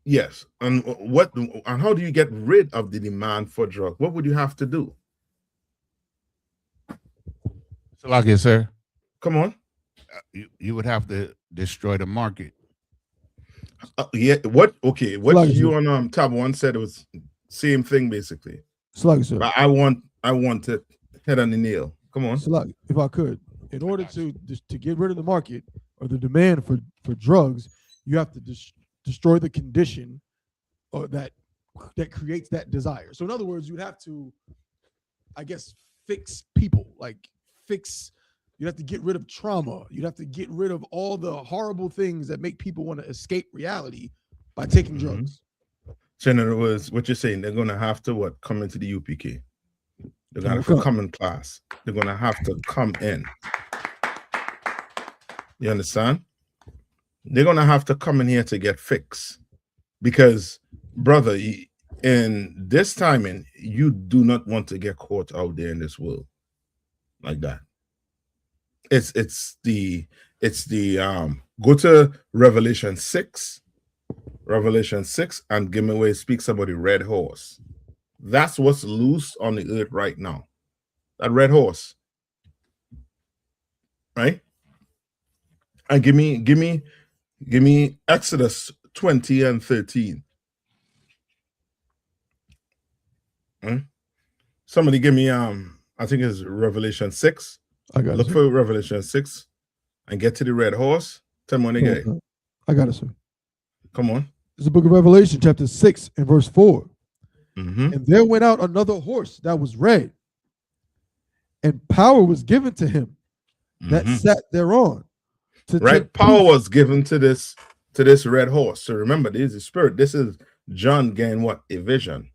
Yes. And how do you get rid of the demand for drugs? What would you have to do? So like it, sir, Come on. you would have to destroy the market. Yeah. What? Okay. So What like you sir. on tab one said it was same thing basically. So like sir. But I want to head on the nail. Come on. So like, if I could, in order to get rid of the market or the demand for drugs, you have to destroy the condition or that creates that desire. So in other words, you'd have to, I guess, fix people, like fix. You'd have to get rid of trauma. You'd have to get rid of all the horrible things that make people want to escape reality by taking drugs. So in other words, what you're saying, they're gonna have to what come into the UPK. They're gonna have to come in class. They're gonna have to come in. You understand? They're gonna have to come in here to get fixed. Because, brother, in this timing, you do not want to get caught out there in this world like that. It's the go to Revelation 6 and give me where it speaks about the red horse. That's what's loose on the earth right now. That red horse. Right? And give me Exodus 20 and 13. Somebody give me I think it's Revelation 6. I got Look for Revelation 6 and get to the red horse. Tell me when they get it. I got it, sir. Come on. It's the book of Revelation, chapter 6 and verse 4. Mm-hmm. And there went out another horse that was red, and power was given to him that sat thereon. Right? Power was given to this red horse. So remember, this is spirit. This is John getting what? A vision.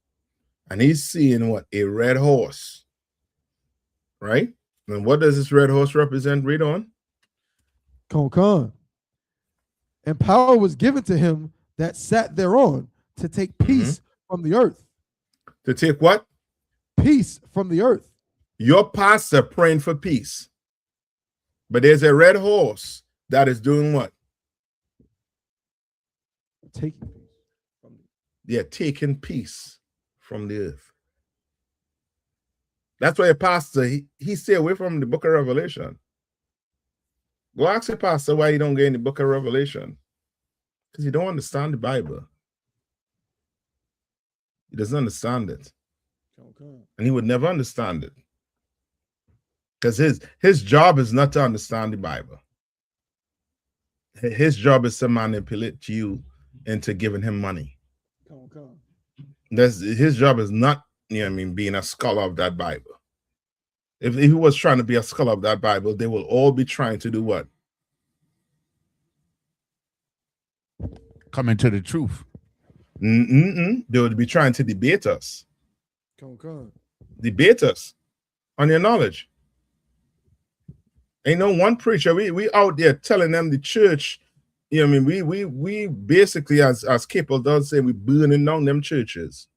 And he's seeing what? A red horse. Right? And what does this red horse represent? Read on. Con. And power was given to him that sat thereon to take peace from the earth. To take what? Peace from the earth. Your pastor praying for peace. But there's a red horse that is doing what? Taking peace from the earth. Taking peace from the earth. That's why a pastor, he stay away from the book of Revelation. Go ask your pastor why you don't get in the book of Revelation. Because you don't understand the Bible. He doesn't understand it. And he would never understand it. Because his job is not to understand the Bible. His job is to manipulate you into giving him money. His job is not, being a scholar of that Bible. If he was trying to be a scholar of that Bible, they will all be trying to do what? Come into the truth. They would be trying to debate us. Debate us on your knowledge. Ain't no one preacher. We out there telling them the church. We basically, as Capel does say, we burning down them churches.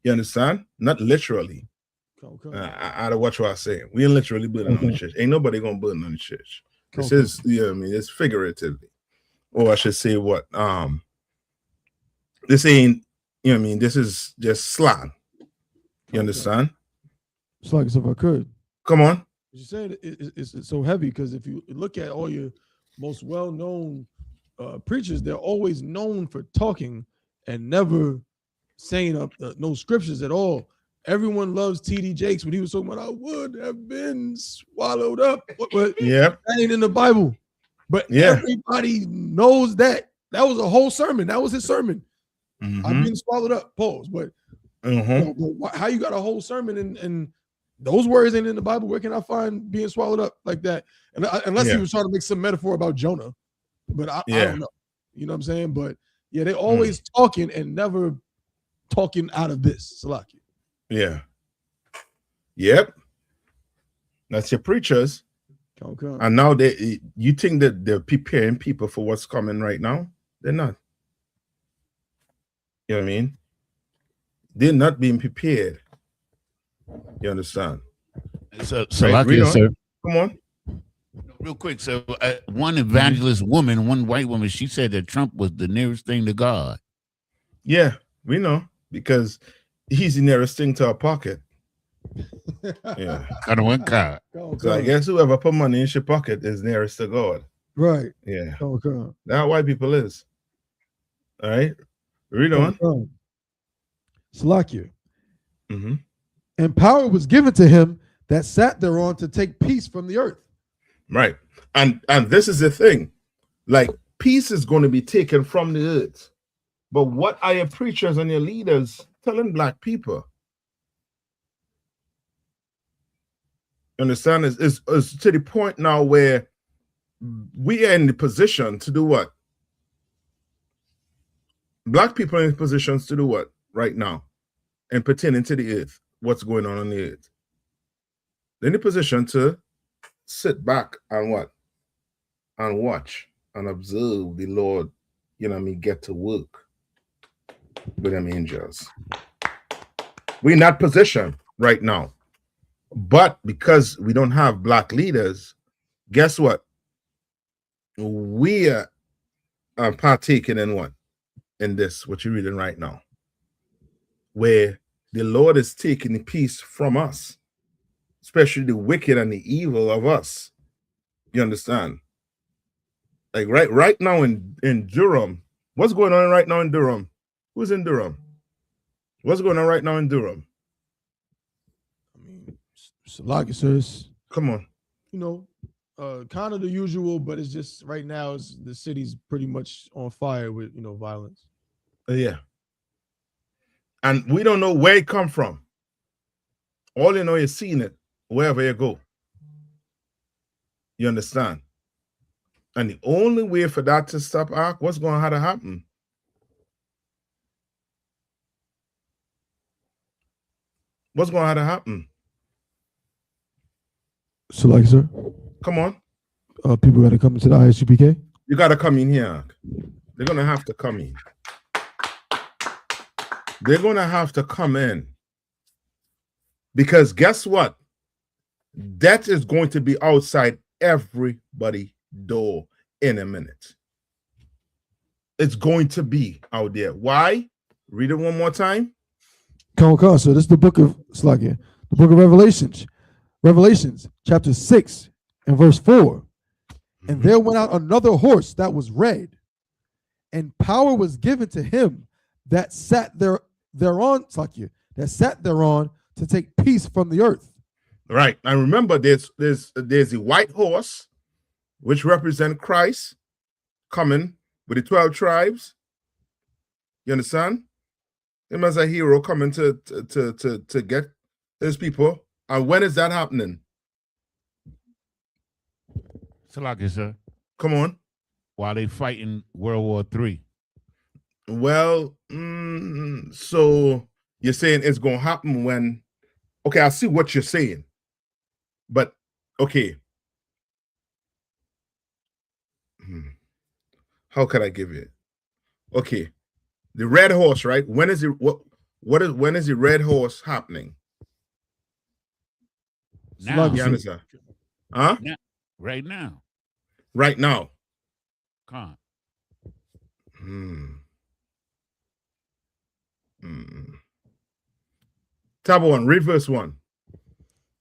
You understand? Not literally. I don't watch what I say. We ain't literally burning on the church. Ain't nobody gonna burn on the church. This is, it's figuratively. Or I should say what? This ain't, this is just slang. You understand? It's like if I could. Come on. You said it's so heavy because if you look at all your most well-known preachers, they're always known for talking and never saying no scriptures at all. Everyone loves T.D. Jakes when he was talking about I would have been swallowed up. Yeah, that ain't in the Bible. But everybody knows that. That was a whole sermon. That was his sermon. I've been swallowed up. Pause. But how you got a whole sermon and those words ain't in the Bible? Where can I find being swallowed up like that? And unless he was trying to make some metaphor about Jonah. But I don't know. You know what I'm saying? But yeah, they always talking and never talking out of this. Salaki. Yeah. Yep. That's your preachers. Okay. And now you think that they're preparing people for what's coming right now? They're not. You know what I mean? They're not being prepared. You understand? So like it, sir. Come on. Real quick, so one evangelist woman, one white woman, she said that Trump was the nearest thing to God. Yeah, we know because he's the nearest thing to our pocket. Yeah. Kind of one God. So I guess whoever put money in your pocket is nearest to God. Right. Yeah. Okay. That's how white people is. All right. Read on. Salakia. Mm-hmm. And power was given to him that sat thereon to take peace from the earth. Right. And this is the thing. Like, peace is going to be taken from the earth. But what are your preachers and your leaders telling black people? Understand? Is to the point now where we are in the position to do what? Black people are in positions to do what right now? And pertaining to the earth, what's going on the earth. They're in the position to sit back and what? And watch and observe the Lord, get to work with them angels. We're in that position right now. But because we don't have black leaders, guess what? We are partaking in what? In this, what you're reading right now. Where the Lord is taking the peace from us, especially the wicked and the evil of us. You understand? Like right now in Durham, what's going on right now in Durham? Who's in Durham? What's going on right now in Durham? I mean, Salakia says, come on. Kind of the usual, but it's just right now the city's pretty much on fire with violence. Yeah. And we don't know where it come from. All you know is seeing it wherever you go. You understand? And the only way for that to stop, what's going to have to happen? What's going to have to happen? So, like, sir, come on. People got to come into the Isupk. You got to come in here. They're going to have to come in. They're going to have to come in. Because guess what? That is going to be outside everybody's door in a minute. It's going to be out there. Why? Read it one more time. Come on. So this is the book of Slakia, the book of Revelations, chapter 6 and verse 4. And there went out another horse that was red, and power was given to him that sat thereon, Slakia, that sat thereon to take peace from the earth. Right. And remember, there's a white horse, which represent Christ coming with the 12 tribes. You understand? Him as a hero coming to get his people. And when is that happening? Salakia, sir. Come on. While they fighting World War III. Well, so you're saying it's going to happen when... Okay, I see what you're saying. But, okay. How can I give you it? Okay. The red horse, right? When is it? When is the red horse happening? Now. You understand? Huh? Now. Right now. Right now. Come on. Tab 1, read verse 1.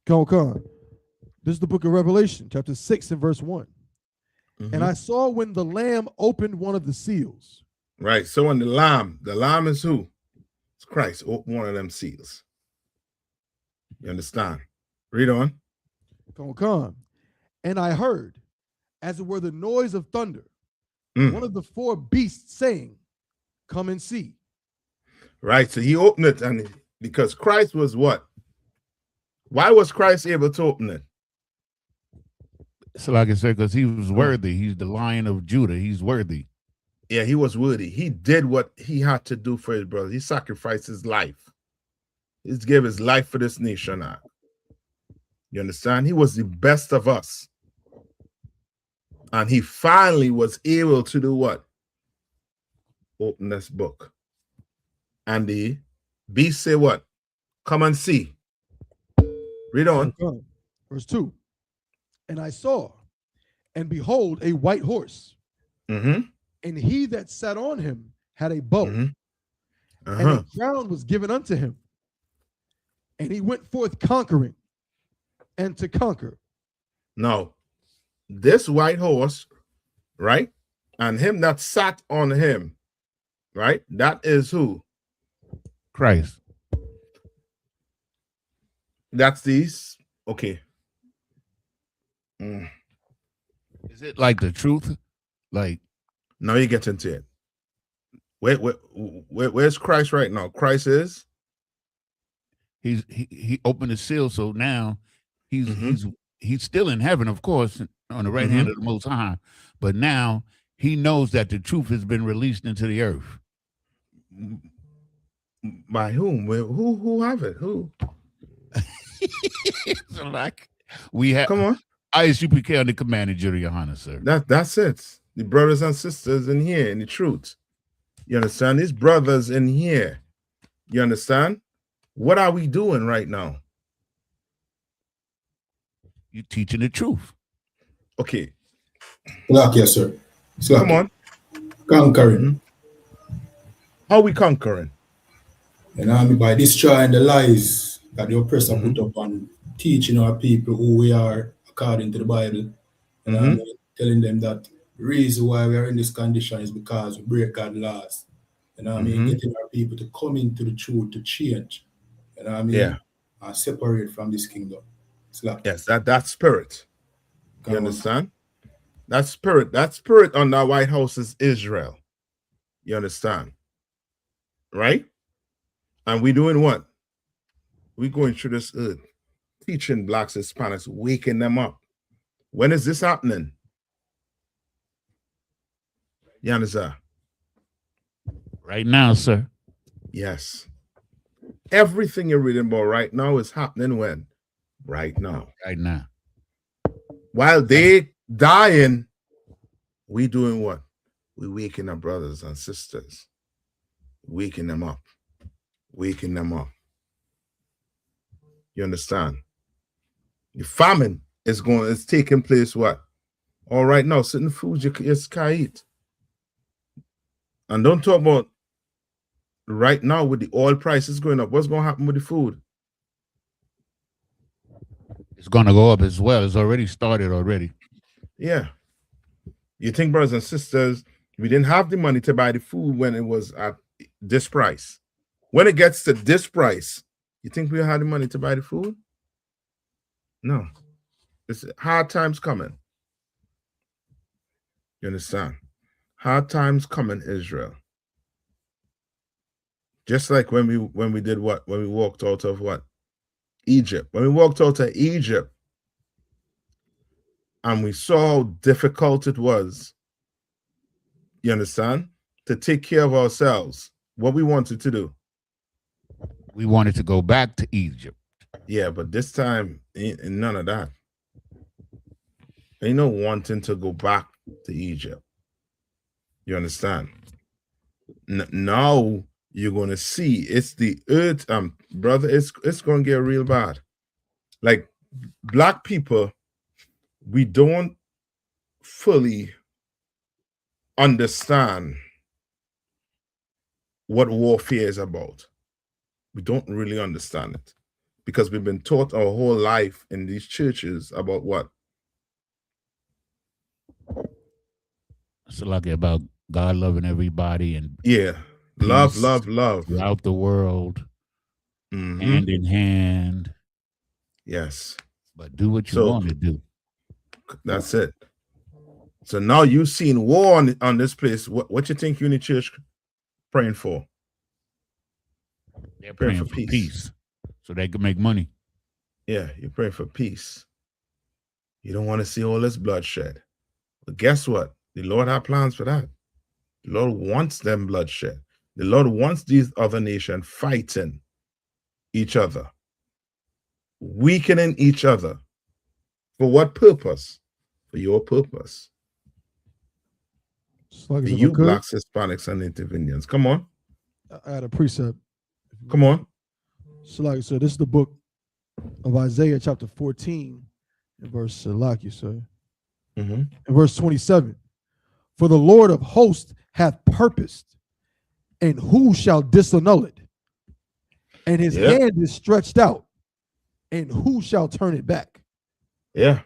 Come on. This is the book of Revelation, chapter 6 and verse 1. And I saw when the Lamb opened one of the seals. Right. So when the Lamb is who? It's Christ. Open one of them seals. You understand? Read on. Come on. And I heard, as it were the noise of thunder, one of the four beasts saying, come and see. Right. So he opened it, and because Christ was what? Why was Christ able to open it? So like I said, because he was worthy. He's the Lion of Judah. He's worthy. Yeah, he was worthy. He did what he had to do for his brother. He sacrificed his life. He gave his life for this nation now. You understand? He was the best of us. And he finally was able to do what? Open this book. And the beast say what? Come and see. Read on. Verse 2. And I saw, And behold, a white horse. Mm-hmm. And he that sat on him had a bow. Mm-hmm. And a crown was given unto him. And he went forth conquering and to conquer. Now, this white horse, right? And him that sat on him, right? That is who? Christ. That's these. Okay. Is it like the truth? Like, now you get into it. Where's Christ right now? Christ is? He opened the seal, so now he's still in heaven, of course, on the right hand of the Most High. But now he knows that the truth has been released into the earth. By whom? Who have it? Who? So like we have. Come on. Isupk on the command of Your Honor, sir. That's it. The brothers and sisters in here, in the truth. You understand? These brothers in here. You understand? What are we doing right now? You're teaching the truth. Okay. Yes, sir. Come on. Conquering. How we conquering? And I mean, by destroying the lies that the oppressor put up on teaching our people who we are according to the Bible. And I'm telling them that the reason why we are in this condition is because we break God's laws. And I mean, getting our people to come into the truth, to change. And I mean, separate from this kingdom. Yes, that spirit. You understand? That spirit on that White House is Israel. You understand? Right? And we doing what? We going through this earth, teaching blacks, Hispanics, waking them up. When is this happening? You understand? Right now, sir. Yes. Everything you're reading about right now is happening when? Right now. Right now. While they dying, we doing what? We waking our brothers and sisters. Waking them up. Waking them up. You understand? The famine is taking place what? All right now, certain foods you can't eat. And don't talk about right now with the oil prices going up. What's going to happen with the food? It's going to go up as well. It's already started already. Yeah. You think, brothers and sisters, we didn't have the money to buy the food when it was at this price. When it gets to this price, you think we had the money to buy the food? No. It's hard times coming. You understand? Hard times coming, Israel. Just like when we did what? When we walked out of what? Egypt. When we walked out of Egypt and we saw how difficult it was, you understand? To take care of ourselves. What we wanted to do. We wanted to go back to Egypt. Yeah, but this time, ain't none of that. Ain't no wanting to go back to Egypt. You understand? Now you're going to see it's the earth, brother, it's going to get real bad. Like black people, we don't fully understand what warfare is about. We don't really understand it because we've been taught our whole life in these churches about what? So like about God loving everybody and love throughout the world, hand in hand. Yes, but do what you want to do. That's it. So now you've seen war on this place. What you think you in the church praying for? They're praying for peace, so they can make money. Yeah, you're praying for peace. You don't want to see all this bloodshed. But guess what? The Lord has plans for that. The Lord wants them bloodshed. The Lord wants these other nations fighting each other, weakening each other. For what purpose? For your purpose. For you blacks, Hispanics, and Native Indians. Come on. I had a precept. Come on. So this is the book of Isaiah chapter 14 and verse sir. In verse 27, for the Lord of hosts hath purposed, and who shall disannul it? And his hand is stretched out, and who shall turn it back? Yeah.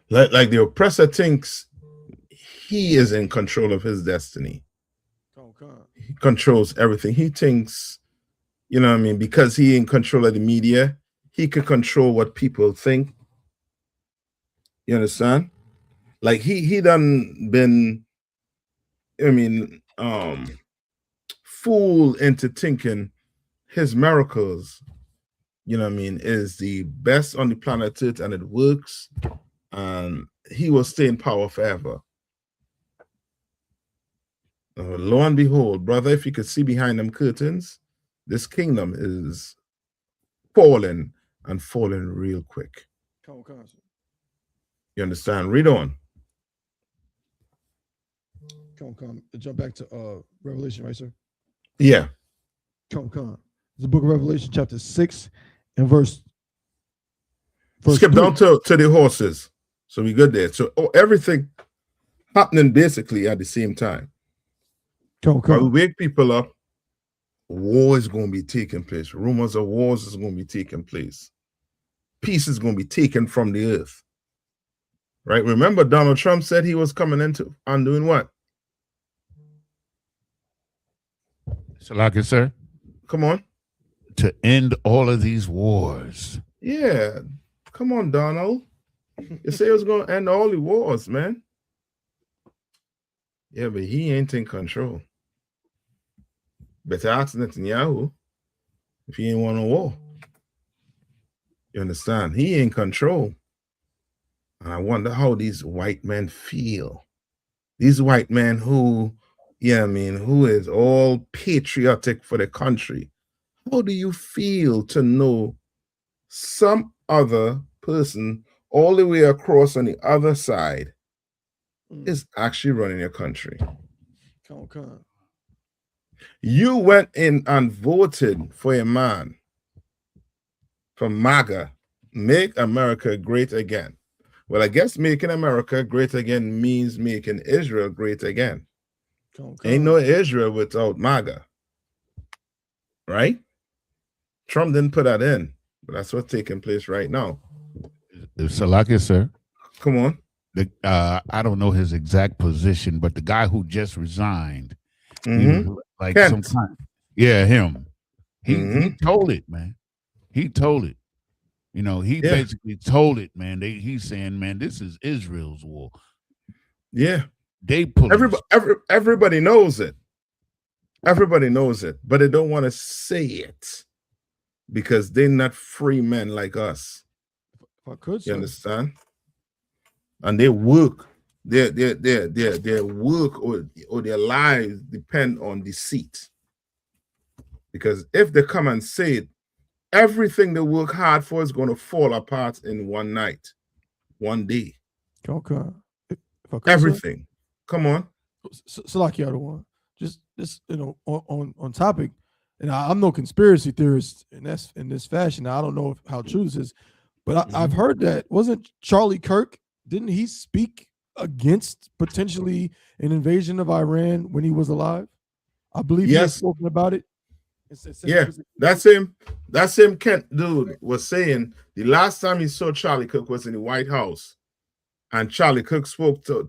Like the oppressor thinks he is in control of his destiny. He controls everything. He thinks, you know what I mean, because he in control of the media, he could control what people think. You understand? Like he done been, I mean, fooled into thinking his miracles, you know what I mean, is the best on the planet Earth, and it works, and he will stay in power forever. Lo and behold, brother, if you could see behind them curtains, this kingdom is falling, and falling real quick. You understand? Read on. Come. Jump back to Revelation, right, sir? Yeah. Come. The book of Revelation, chapter 6, and verse Skip 3. down to the horses. So we good there. So everything happening basically at the same time. Come. While we wake people up, war is going to be taking place. Rumors of wars is going to be taking place. Peace is going to be taken from the earth. Right? Remember, Donald Trump said he was coming into and doing what? Salaki, sir. Come on. To end all of these wars. Yeah. Come on, Donald. You say it was going to end all the wars, man. Yeah, but he ain't in control. Better ask Netanyahu if he ain't want a war. You understand? He ain't in control. And I wonder how these white men feel. These white men who, yeah, I mean, who is all patriotic for the country. How do you feel to know some other person all the way across on the other side is actually running your country? Come. You went in and voted for a man from MAGA, Make America Great Again. Well, I guess making America great again means making Israel great again. Ain't no Israel without MAGA. Right? Trump didn't put that in, but that's what's taking place right now. Salaki, sir. Come on. I don't know his exact position, but the guy who just resigned, like Kent. some kind, him. He told it, man. He told it. You know, he basically told it, man. He's saying, man, this is Israel's war. Yeah. They pull everybody knows it. Everybody knows it, but they don't want to say it because they're not free men like us. If I could, you understand? And they work. Their work or their lives depend on deceit. Because if they come and say it, everything they work hard for is going to fall apart in one night, one day. Okay. Everything. Come on. Salaki, other one. Just on topic, and I'm no conspiracy theorist in this fashion. I don't know how true this is, but I've heard that wasn't Charlie Kirk? Didn't he speak against potentially an invasion of Iran when he was alive? I believe he has spoken about it. Yeah, that's him. That's him. Kent dude was saying the last time he saw Charlie Kirk was in the White House, and Charlie Kirk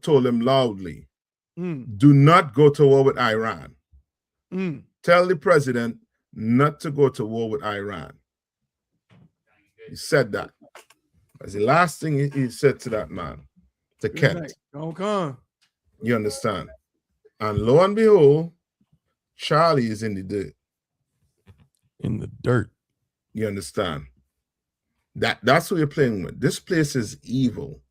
told him loudly, "Do not go to war with Iran. Tell the president not to go to war with Iran." He said that. That's the last thing he said to that man, to Kent. Okay. You understand? And lo and behold, Charlie is in the dirt. In the dirt. You understand? That's what you're playing with. This place is evil.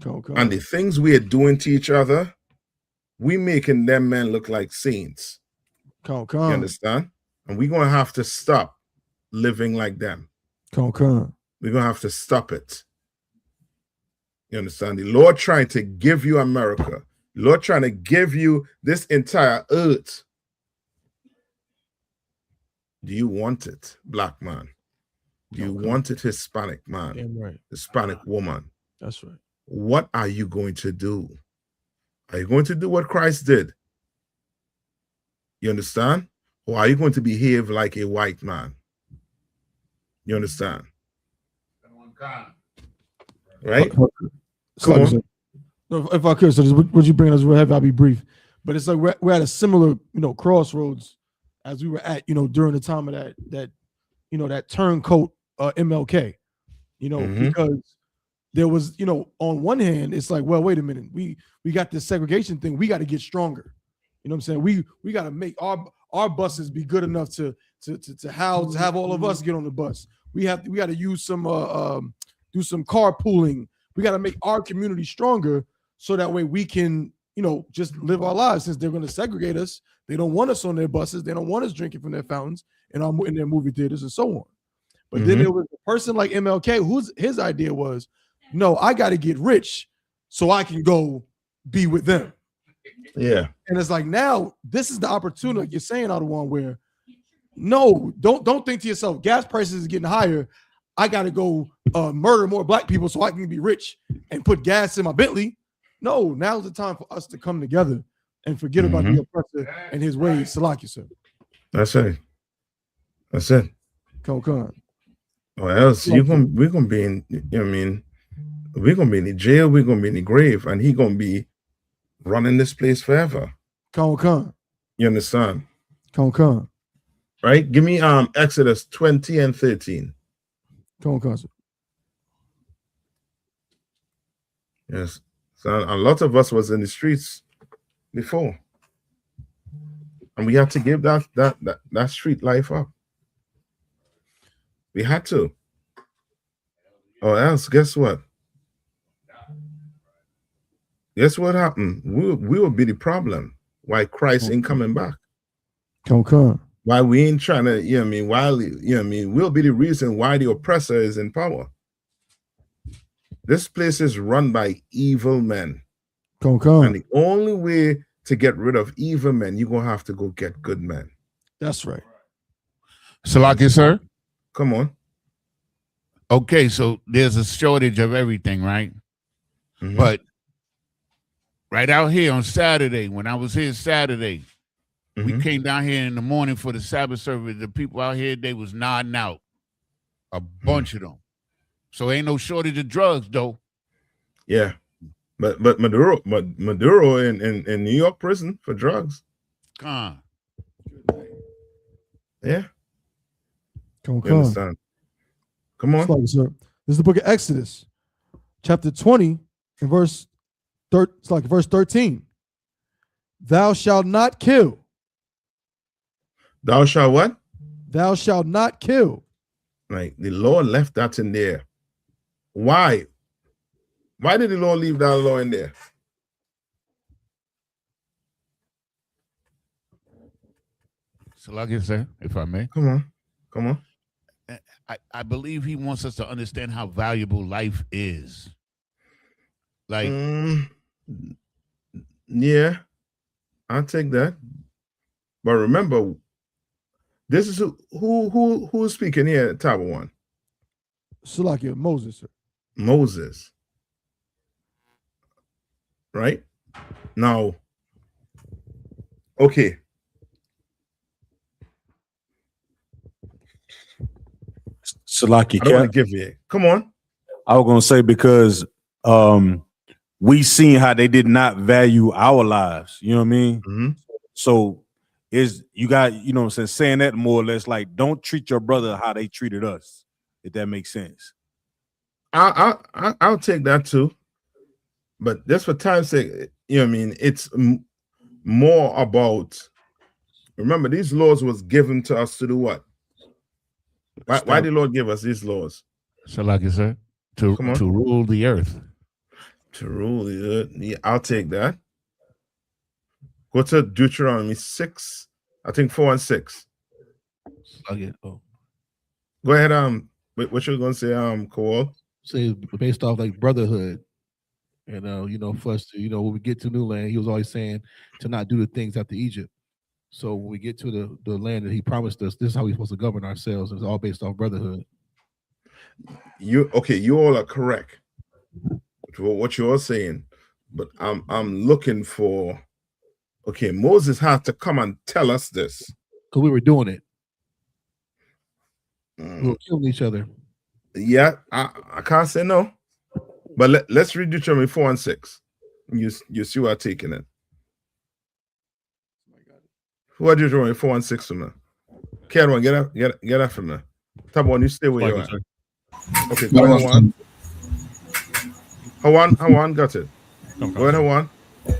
Okay. And the things we are doing to each other, we making them men look like saints. Okay. You understand? And we're going to have to stop living like them. Okay. We're going to have to stop it. You understand? The Lord trying to give you America. The Lord trying to give you this entire earth. Do you want it, black man? Do you want it, Hispanic man? Damn right. Hispanic woman? That's right. what are you going to do? Are you going to do what Christ did? You understand? Or are you going to behave like a white man? You understand? Right? Come on. If I could, so would you bring us real heavy? I'll be brief. But it's like we're at a similar, crossroads as we were at, during the time of that turncoat MLK, because there was, on one hand, it's like, well, wait a minute, we got this segregation thing, we got to get stronger. You know what I'm saying? We got to make our buses be good enough to have all of us get on the bus. We got to use some do some carpooling. We got to make our community stronger so that way we can, just live our lives. Since they're going to segregate us, they don't want us on their buses. They don't want us drinking from their fountains in their movie theaters and so on. But then there was a person like MLK his idea was, no, I got to get rich so I can go be with them. Yeah. And it's like, now this is the opportunity, like you're saying, Adawan, where no, don't think to yourself, gas prices is getting higher. I got to go murder more black people so I can be rich and put gas in my Bentley. No, now's the time for us to come together and forget about the oppressor and his ways. Salaki, sir. That's it. That's it. Con. Or else we're gonna be in, we're gonna be in the jail, we're gonna be in the grave, and he gonna be running this place forever. Con. You understand? Con. Right? Give me Exodus 20 and 13. Con, sir. Yes. So a lot of us was in the streets before. And we had to give that street life up. We had to. Or else, guess what? Guess what happened? We will be the problem. Why Christ ain't coming back. Con. Why we ain't trying to, we'll be the reason why the oppressor is in power. This place is run by evil men. Con. And the only way to get rid of evil men, you're going to have to go get good men. That's right. Salaki, sir? Come on. Okay, so there's a shortage of everything, right? But right out here on Saturday, when I was here Saturday, we came down here in the morning for the Sabbath service. The people out here, they was nodding out. A bunch of them. So ain't no shortage of drugs, though. Yeah. But Maduro in New York prison for drugs. Yeah. Come understand? Come on. Sorry, sir. This is the book of Exodus, chapter 20, and verse 13. Thou shalt not kill. Thou shalt what? Thou shalt not kill. Like the Lord left that in there. Why? Why did the Lord leave that law in there? Salaki, sir, if I may. Come on. I believe he wants us to understand how valuable life is. Like, yeah, I'll take that. But remember, this is who's speaking here at Tower One. Salaki, Moses, sir. Moses. Right? Now, okay. Salaki, I don't want to give you. Come on. I was gonna say because we seen how they did not value our lives. You know what I mean? So you got, saying that more or less like don't treat your brother how they treated us, if that makes sense. I'll take that too. But just for time's sake, it's more about, remember, these laws was given to us to do what? Why did the Lord give us these laws? Salaki, sir, to rule the earth. To rule the earth. Yeah, I'll take that. Go to Deuteronomy 6, I think 4 and 6. Okay. Go ahead. What you gonna say, Kowal? Say based off like brotherhood. And for us to, when we get to New Land, he was always saying to not do the things after Egypt. So when we get to the land that he promised us, this is how we're supposed to govern ourselves. It's all based off brotherhood. You all are correct. what you're saying, but I'm looking for. Okay, Moses had to come and tell us this because we were doing it. We were killing each other. Yeah, I can't say no, but let's read Deuteronomy 4 and 6. You see what I'm taking it. What Deuteronomy 4 and 6 for me? Cameron, get up for me. Top one, you stay where you are. Okay, go ahead, Hawan got it. Go ahead, Hawan.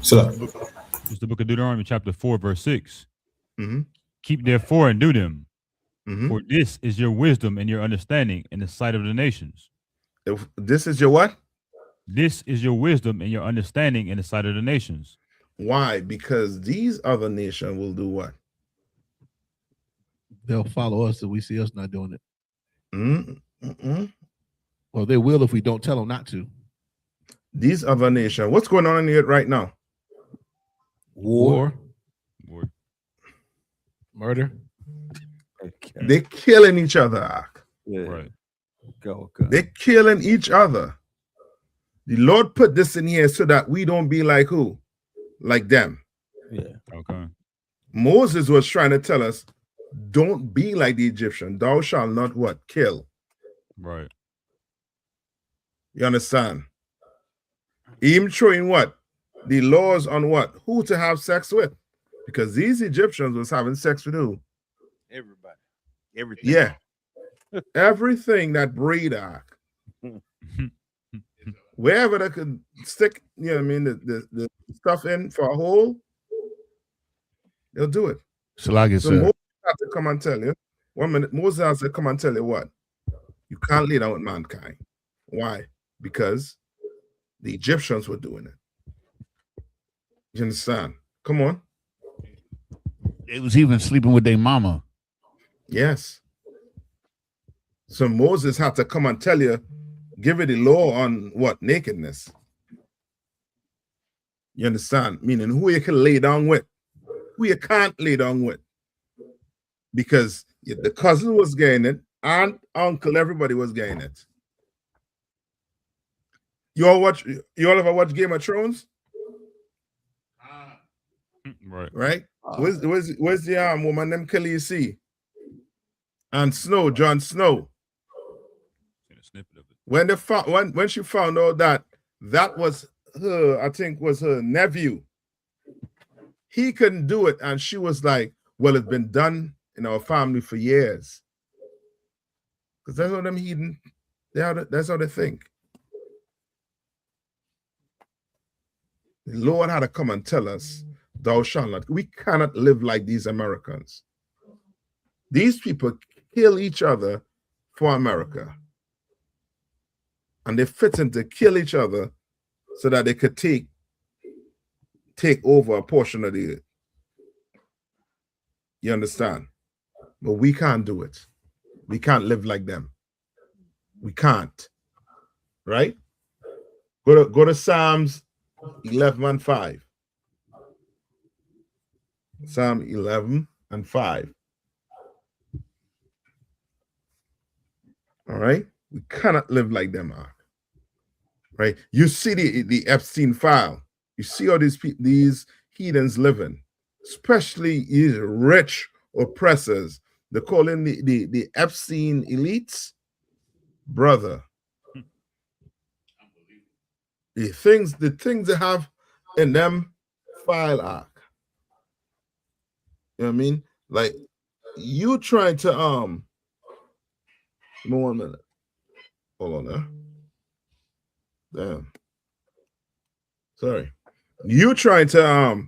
So it's the book of Deuteronomy, chapter 4, verse 6. Mm-hmm. Keep therefore and do them. Mm-hmm. For this is your wisdom and your understanding in the sight of the nations. If this is your what? This is your wisdom and your understanding in the sight of the nations. Why? Because these other nations will do what? They'll follow us if we see us not doing it. Mm-hmm. Well, they will if we don't tell them not to. These other nations. What's going on in here right now? War. Murder. They're killing each other. Yeah. Right. Go. They're killing each other. The Lord put this in here so that we don't be like who? Like them. Yeah. Okay. Moses was trying to tell us, don't be like the Egyptian. Thou shalt not what? Kill. Right. You understand? Even showing what? The laws on what? Who to have sex with. Because these Egyptians was having sex with who? Everybody. Everything. Yeah. Everything that breed ark. Wherever they could stick, you know what I mean, the stuff in for a hole, they'll do it. So like So Moses has to come and tell you. 1 minute, Moses has to come and tell you what? You can't lay down with mankind. Why? Because the Egyptians were doing it. You understand? Come on. They was even sleeping with their mama. Yes. So Moses had to come and tell you, give you the law on what? Nakedness. You understand? Meaning who you can lay down with, who you can't lay down with. Because the cousin was getting it, aunt, uncle, everybody was getting it. You all ever watch Game of Thrones? Right. Right? Where's the woman them Khaleesi? And Snow, Jon Snow. When she found out that was her, I think was her nephew, he couldn't do it, and she was like, well, it's been done in our family for years. Because that's what them heathen, that's how they think. The Lord had to come and tell us, thou shalt not. We cannot live like these Americans. These people kill each other for America. And they fit in to kill each other so that they could take over a portion of the earth. You understand? But we can't do it. We can't live like them. We can't. Right? Go to Psalms 11 and 5. Psalm 11 and 5. All right? We cannot live like them are. Right? You see the Epstein file. You see how these heathens living, especially these rich oppressors. They call in the Epstein elites. Brother. The things they have in them file arc. You know what I mean? Like you trying to give me 1 minute. Hold on there. Damn. Sorry. You trying to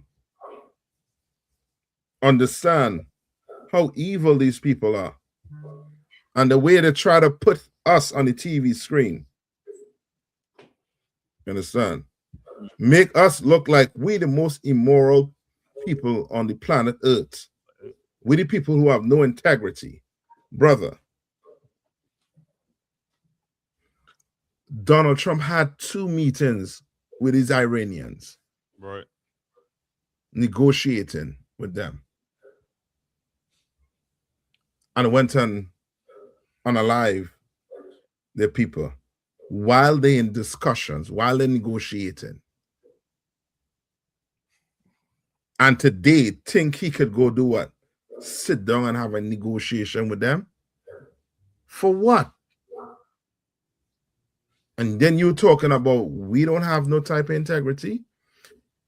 understand how evil these people are and the way they try to put us on the TV screen. You understand? Make us look like we the most immoral people on the planet Earth. We the people who have no integrity. Brother, Donald Trump had 2 meetings with his Iranians. Right. Negotiating with them. And went on alive their people. while they're in discussions, while they're negotiating. And today, think he could go do what? Sit down and have a negotiation with them? For what? And then you're talking about we don't have no type of integrity?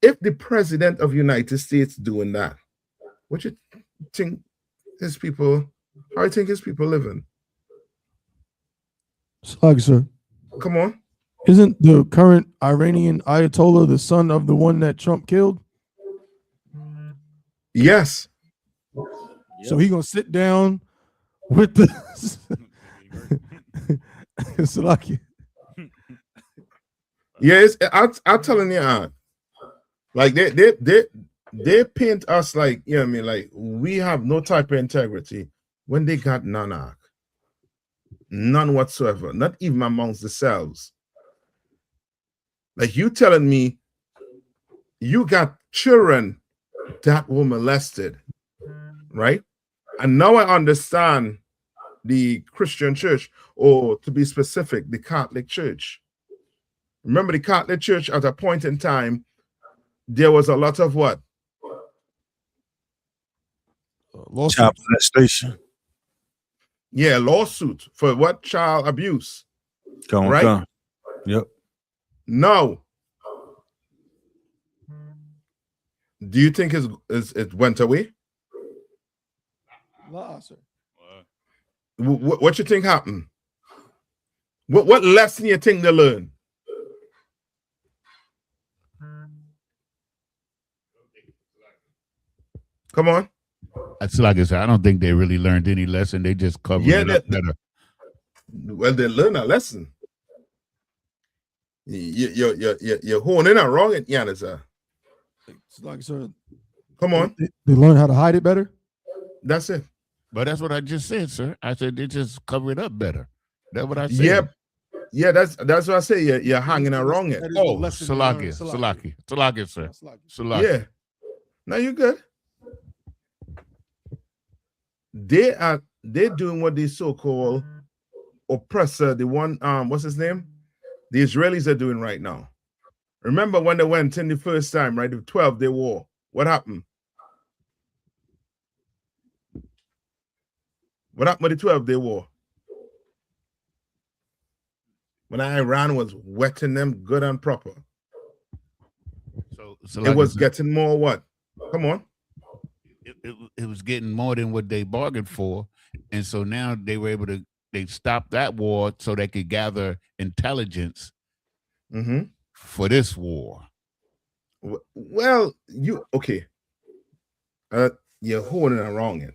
If the president of the United States doing that, what you think his people, how you think his people living? Slug, sir. Come on. Isn't the current Iranian Ayatollah the son of the one that Trump killed? Yes. So he gonna sit down with the Salaki. Yes, I'm telling you, like they paint us like, you know what I mean, like we have no type of integrity when they got none whatsoever, not even amongst themselves. Like you telling me you got children that were molested, right? And now I understand the Christian church, or to be specific, the Catholic Church. Remember the Catholic Church at a point in time, there was a lot of what? Child molestation. Yeah, lawsuit for what? Child abuse. Right? Yep. Now, do you think it went away? Sir. What you think happened? What lesson you think they learned? Come on. That's like I said, I don't think they really learned any lesson. They just covered it up better. Well, they learned a lesson. You're honing it wrong at Yanisa. Like, sir, come on. They learn how to hide it better. That's it. But that's what I just said, sir. I said they just cover it up better. That's what I said. Yep. Yeah, that's what I say. You're hanging around it. Oh, Salaki, sir. Salaki. Yeah. Now you're good. They're doing what the so-called oppressor, the one, what's his name? The Israelis are doing right now. Remember when they went in the first time, right? The 12-day war. What happened? What happened with the 12-day war? When Iran was wetting them good and proper. So it was getting more what? Come on. It was getting more than what they bargained for. And so now they were able to, they stopped that war so they could gather intelligence for this war. Well, okay. You're holding it wrong.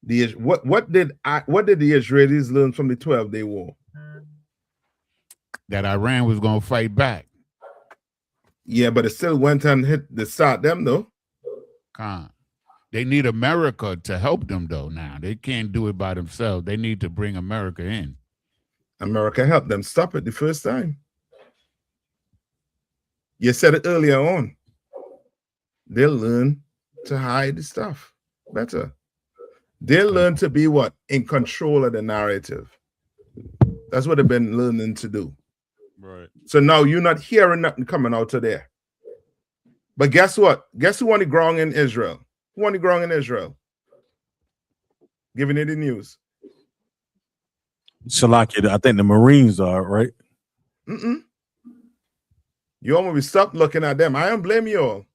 What did the Israelis learn from the 12-day war? That Iran was going to fight back. Yeah, but it still went and hit the start them though. They need America to help them though. Now they can't do it by themselves. They need to bring America in. America helped them stop it the first time. You said it earlier on. They'll learn to hide the stuff better. They'll learn to be what? In control of the narrative. That's what they've been learning to do. Right. So now you're not hearing nothing coming out of there. But guess what? Guess who won the ground in Israel? Who won the ground in Israel? Giving it the news. Salaki, I think the Marines are, right? You all will stop looking at them. I don't blame you all.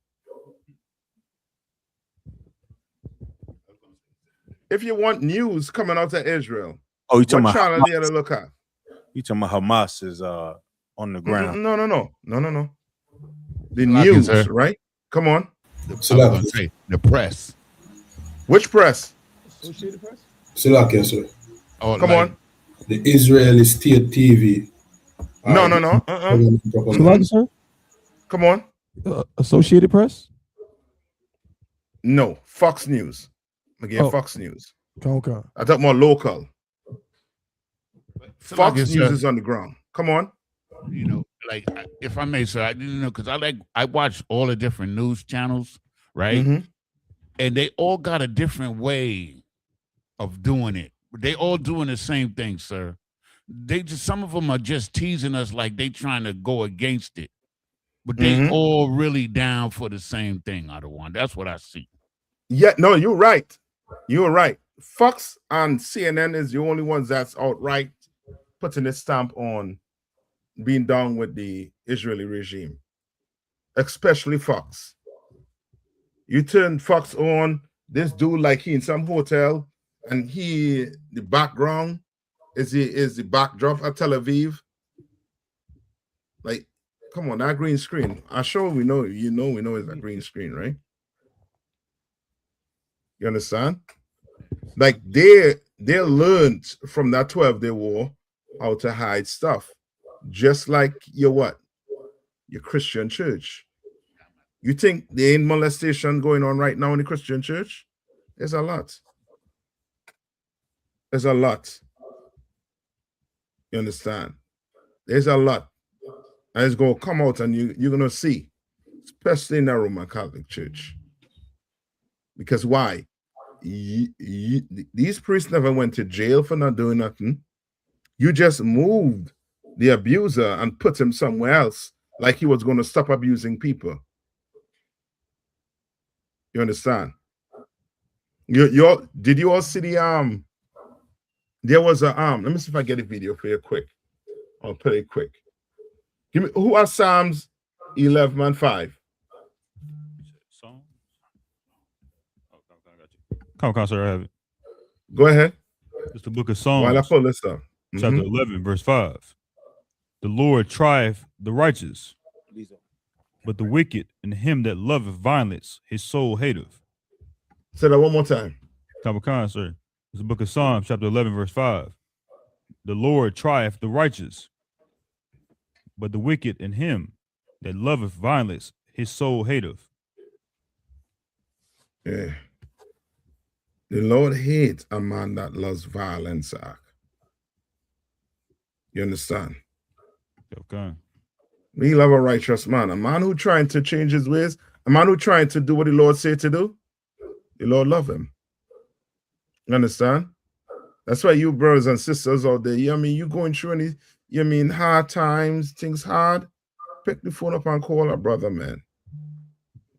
If you want news coming out of Israel, you talking what about channel do you look at? You talking about Hamas is on the ground? No. The news, right? Come on. The press. Which press? Associated Press? Salakia, sir. Oh, come on. The Israeli state TV. No. Salakia, sir? Come on. Associated Press? No. Fox News. Again, Fox News. Okay. I thought more local. Fox News is on the ground. Come on. You know, like if I may, sir, I didn't know because I watch all the different news channels, right? And they all got a different way of doing it. They all doing the same thing, sir. some of them are just teasing us like they trying to go against it. But they all really down for the same thing, Adawan. That's what I see. Yeah, no, you're right. You're right. Fox and CNN is the only ones that's outright putting a stamp on being down with the Israeli regime, especially Fox. You turn Fox on, this dude like he in some hotel, and the background is the backdrop of Tel Aviv. Like, come on, that green screen. I'm sure we know it's a green screen, right? You understand? Like they learned from that 12-day war how to hide stuff. Just like your Christian church. You think there ain't molestation going on right now in the Christian church? There's a lot. There's a lot. You understand? There's a lot. And it's going to come out and you're going to see, especially in the Roman Catholic Church. Because why? These priests never went to jail for not doing nothing. You just moved the abuser and put him somewhere else like he was going to stop abusing people. You understand? Did you all see the there was a let me see if I get a video for you quick. I'll play it quick. Give me who are Psalms 11 and 5? Psalms? Come on, sir, I have it. Go ahead. It's the book of Psalms. While I pull this up. Chapter 11, verse 5. The Lord trieth the righteous, but the wicked and him that loveth violence, his soul hateth. Say that one more time. Khan, sir. It's the book of Psalms, chapter 11, verse 5. The Lord trieth the righteous, but the wicked and him that loveth violence, his soul hateth. Yeah. The Lord hates a man that loves violence. You understand? Okay. We love a righteous man, a man who trying to change his ways, a man who trying to do what the Lord said to do. The Lord love him. You understand? That's why you brothers and sisters out there, you going through any, hard times, things hard, pick the phone up and call our brother, man.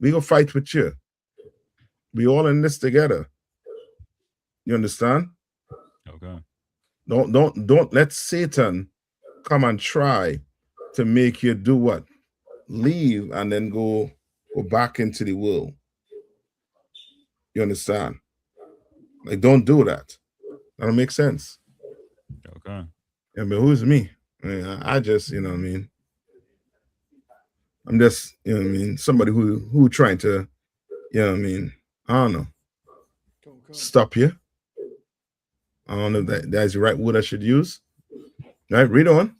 We gonna fight with you. We all in this together. You understand? Okay. Don't let Satan come and try to make you do what? Leave and then go back into the world. You understand? Like, don't do that. That don't make sense. Okay. Yeah, but who's me? I just, I'm just, somebody who trying to, I don't know, stop you. I don't know if that's the right word I should use. All right, read on.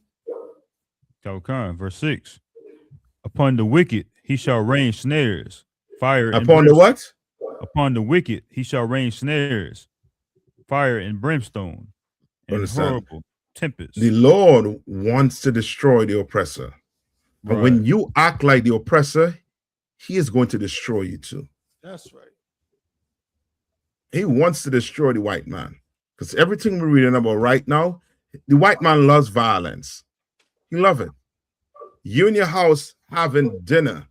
Okay, verse 6. Upon the wicked he shall rain snares, fire and upon the what? Upon the wicked he shall rain snares, fire and brimstone, and horrible tempest. The Lord wants to destroy the oppressor. But when you act like the oppressor, he is going to destroy you too. That's right. He wants to destroy the white man. Because everything we're reading about right now, the white man loves violence. He loves it. You in your house having dinner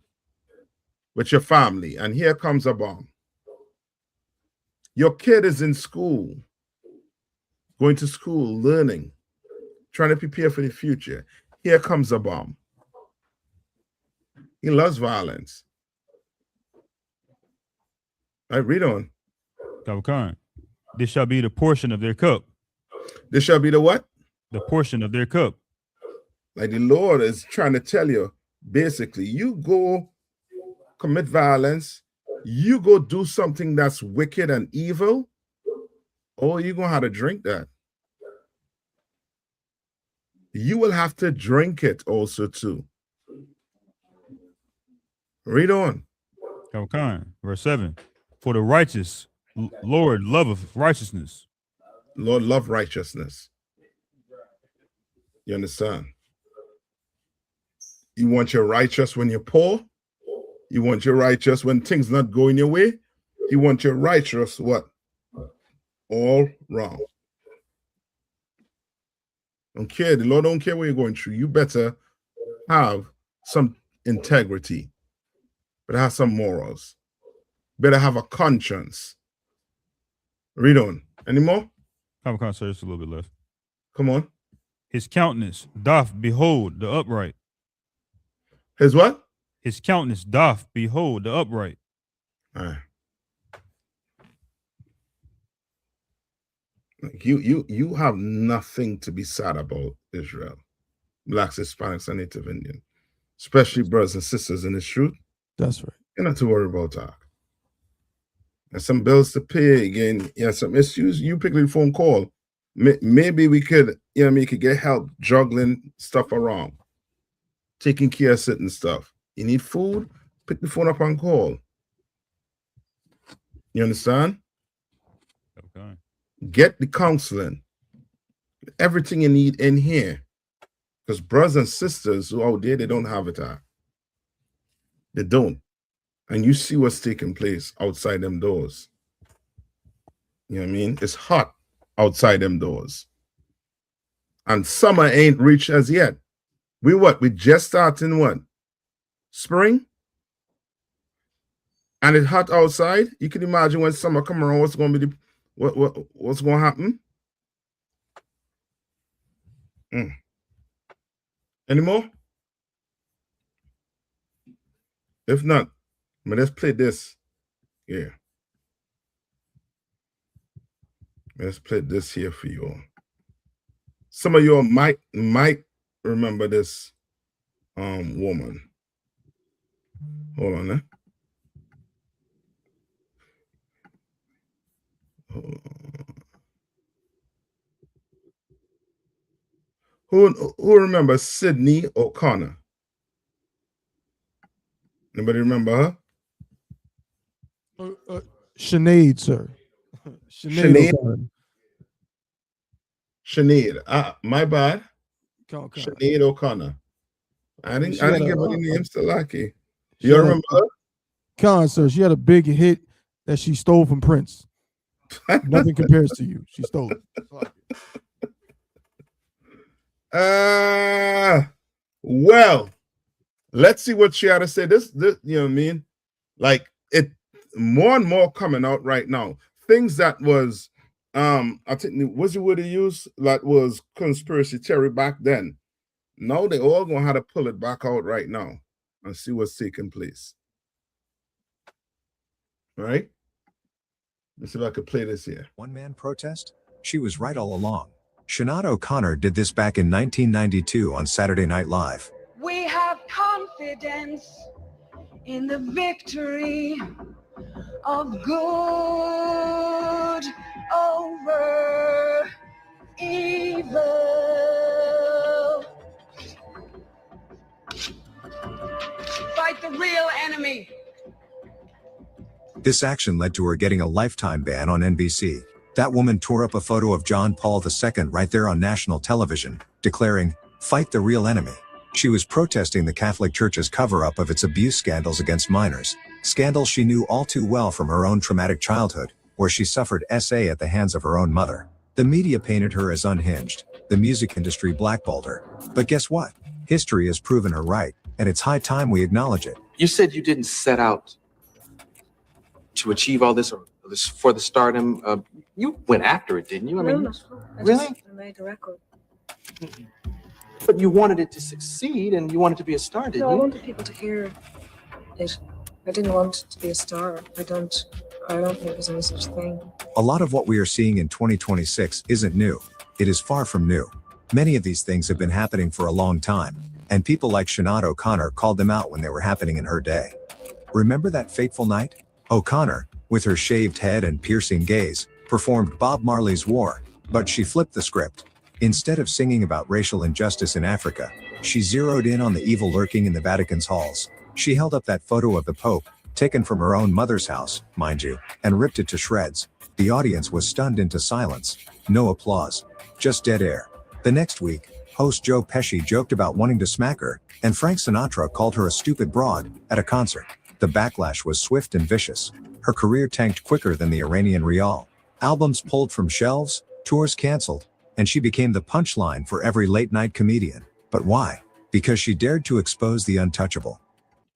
with your family, and here comes a bomb. Your kid is in school, going to school, learning, trying to prepare for the future. Here comes a bomb. He loves violence. All right, read on. This shall be the portion of their cup. This shall be the what? The portion of their cup. Like the Lord is trying to tell you, basically, you go commit violence, you go do something that's wicked and evil, or you're going to have to drink that. You will have to drink it also too. Read on. Verse 7. For the righteous, Lord loveth righteousness. Lord love righteousness. You understand? You want your righteous when you're poor. You want your righteous when things not going your way. You want your righteous what? All wrong. Don't care. The Lord don't care what you're going through. You better have some integrity. Better have some morals. Better have a conscience. Read on. Any more? Common Conscience, just a little bit left. Come on. His countenance doth behold the upright. His what? His countenance doth behold the upright. All right. Like you have nothing to be sad about, Israel. Blacks, Hispanics, and Native Indian. Especially brothers and sisters in this truth. That's right. You're not to worry about that. There's some bills to pay again. Yeah, some issues. You pick the phone call. Maybe we could, we could get help juggling stuff around, taking care of certain stuff. You need food, pick the phone up and call. You understand? Okay. Get the counseling. Everything you need in here. Because brothers and sisters who out there, they don't have it. They don't. And you see what's taking place outside them doors. You know what I mean? It's hot outside them doors. And summer ain't reached as yet. We just starting what? Spring? And it's hot outside. You can imagine when summer come around, what's going to be what's going to happen? Any more? If not, let's play this. Yeah. Let's play this here for you all. Some of you all might remember this woman. Hold on, Who remembers Sydney O'Connor? Anybody remember her? Sinead, sir. Sinead. Sinead. My bad. Sinead O'Connor. I didn't give her the name still lucky. You remember her? Con, sir. She had a big hit that she stole from Prince. Nothing compares to you. She stole it. Well, let's see what she had to say. This, you know what I mean? Like, it more and more coming out right now. Things that was, I think, was the word they used? That was conspiracy theory back then. Now they all gonna have to pull it back out right now and see what's taking place. All right? Let's see if I could play this here. One-man protest? She was right all along. Sinead O'Connor did this back in 1992 on Saturday Night Live. We have confidence in the victory of good over evil. Fight the real enemy. This action led to her getting a lifetime ban on NBC. That woman tore up a photo of John Paul II right there on national television, declaring, "Fight the real enemy." She was protesting the Catholic Church's cover-up of its abuse scandals against minors, scandals she knew all too well from her own traumatic childhood, where she suffered SA at the hands of her own mother. The media painted her as unhinged, the music industry blackballed her. But guess what? History has proven her right, and it's high time we acknowledge it. You said you didn't set out to achieve all this, or this for the stardom. You went after it, didn't you? I mean, No. really? I made a record. But you wanted it to succeed, and you wanted to be a star, didn't No, I you? wanted people to hear it. I didn't want to be a star. I don't think there's any such thing. A lot of what we are seeing in 2026 isn't new. It is far from new. Many of these things have been happening for a long time, and people like Sinead O'Connor called them out when they were happening in her day. Remember that fateful night? O'Connor, with her shaved head and piercing gaze, performed Bob Marley's War, but she flipped the script. Instead of singing about racial injustice in Africa, she zeroed in on the evil lurking in the Vatican's halls. She held up that photo of the Pope, taken from her own mother's house, mind you, and ripped it to shreds. The audience was stunned into silence. No applause, just dead air. The next week, host Joe Pesci joked about wanting to smack her, and Frank Sinatra called her a stupid broad at a concert. The backlash was swift and vicious. Her career tanked quicker than the Iranian rial. Albums pulled from shelves, tours canceled, and she became the punchline for every late-night comedian. But why? Because she dared to expose the untouchable.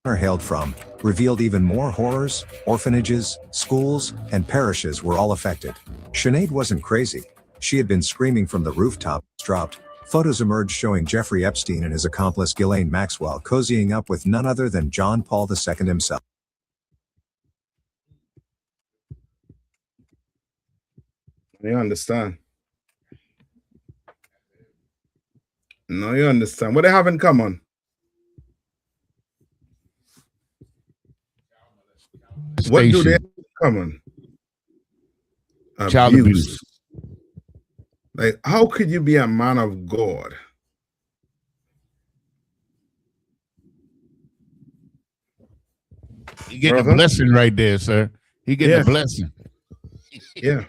Connor hailed from, revealed even more horrors. Orphanages, schools, and parishes were all affected. Sinead wasn't crazy. She had been screaming from the rooftops dropped. Photos emerged showing Jeffrey Epstein and his accomplice Ghislaine Maxwell cozying up with none other than John Paul II himself. You understand? No, you understand. What they have in common? What do they have in common? Child abuse. Like, how could you be a man of God? You get a blessing right there, sir. He getting a blessing. Yeah.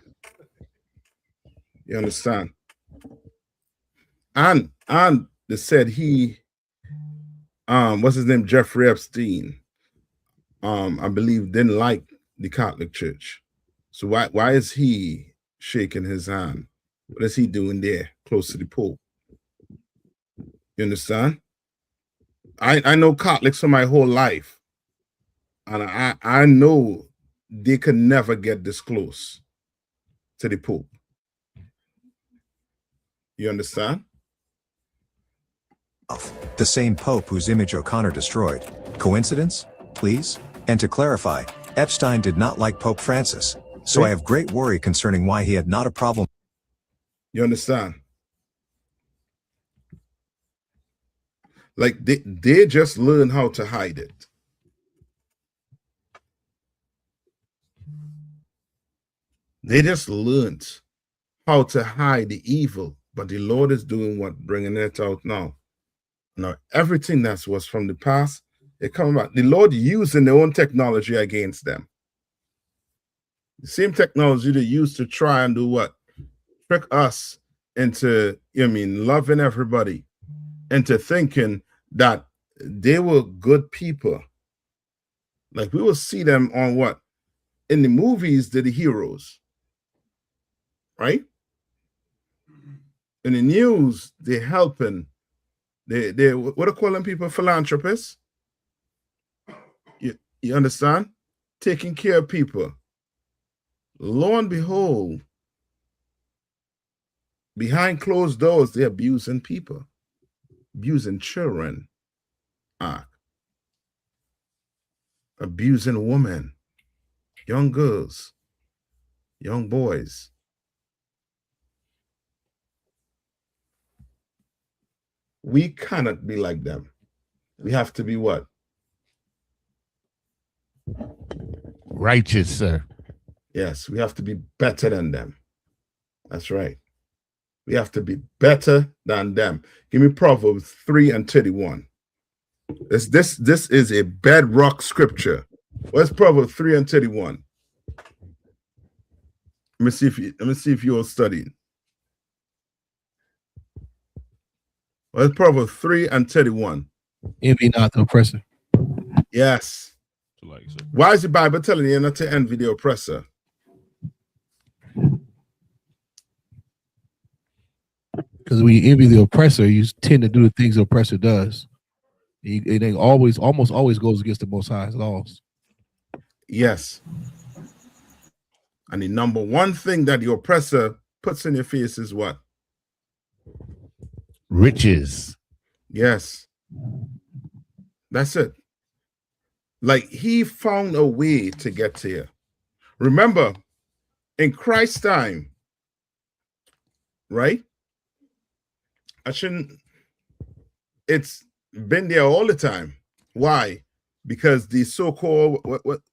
You understand? And they said he, what's his name? Jeffrey Epstein, I believe didn't like the Catholic Church. So why is he shaking his hand? What is he doing there close to the Pope? You understand? I know Catholics for my whole life. And I know they could never get this close to the Pope. You understand? The same Pope whose image O'Connor destroyed. Coincidence? Please? And to clarify, Epstein did not like Pope Francis, so I have great worry concerning why he had not a problem. You understand? Like they just learn how to hide it. They just learned how to hide the evil, but the Lord is doing what, bringing it out now. Now, everything that was from the past, it coming back. The Lord using their own technology against them. The same technology they used to try and do what? Trick us into, loving everybody, into thinking that they were good people. Like we will see them on what? In the movies, they're the heroes. Right? In the news, they're helping. They what are calling people? Philanthropists. You understand? Taking care of people. Lo and behold, behind closed doors, they're abusing people, abusing children, abusing women, young girls, young boys. We cannot be like them. We have to be what? Righteous, sir. Yes, we have to be better than them. That's right. We have to be better than them. Give me Proverbs 3:31. This is a bedrock scripture. What's Proverbs 3:31? Let me see if you're studying. What's Proverbs 3:31? Envy not the oppressor. Yes. Why is the Bible telling you not to envy the oppressor? Because when you envy the oppressor, you tend to do the things the oppressor does. It almost always goes against the Most High's laws. Yes. And the number one thing that the oppressor puts in your face is what? Riches. Yes. That's it. Like he found a way to get to you. Remember, in Christ's time, right? It's been there all the time. Why? Because the so-called,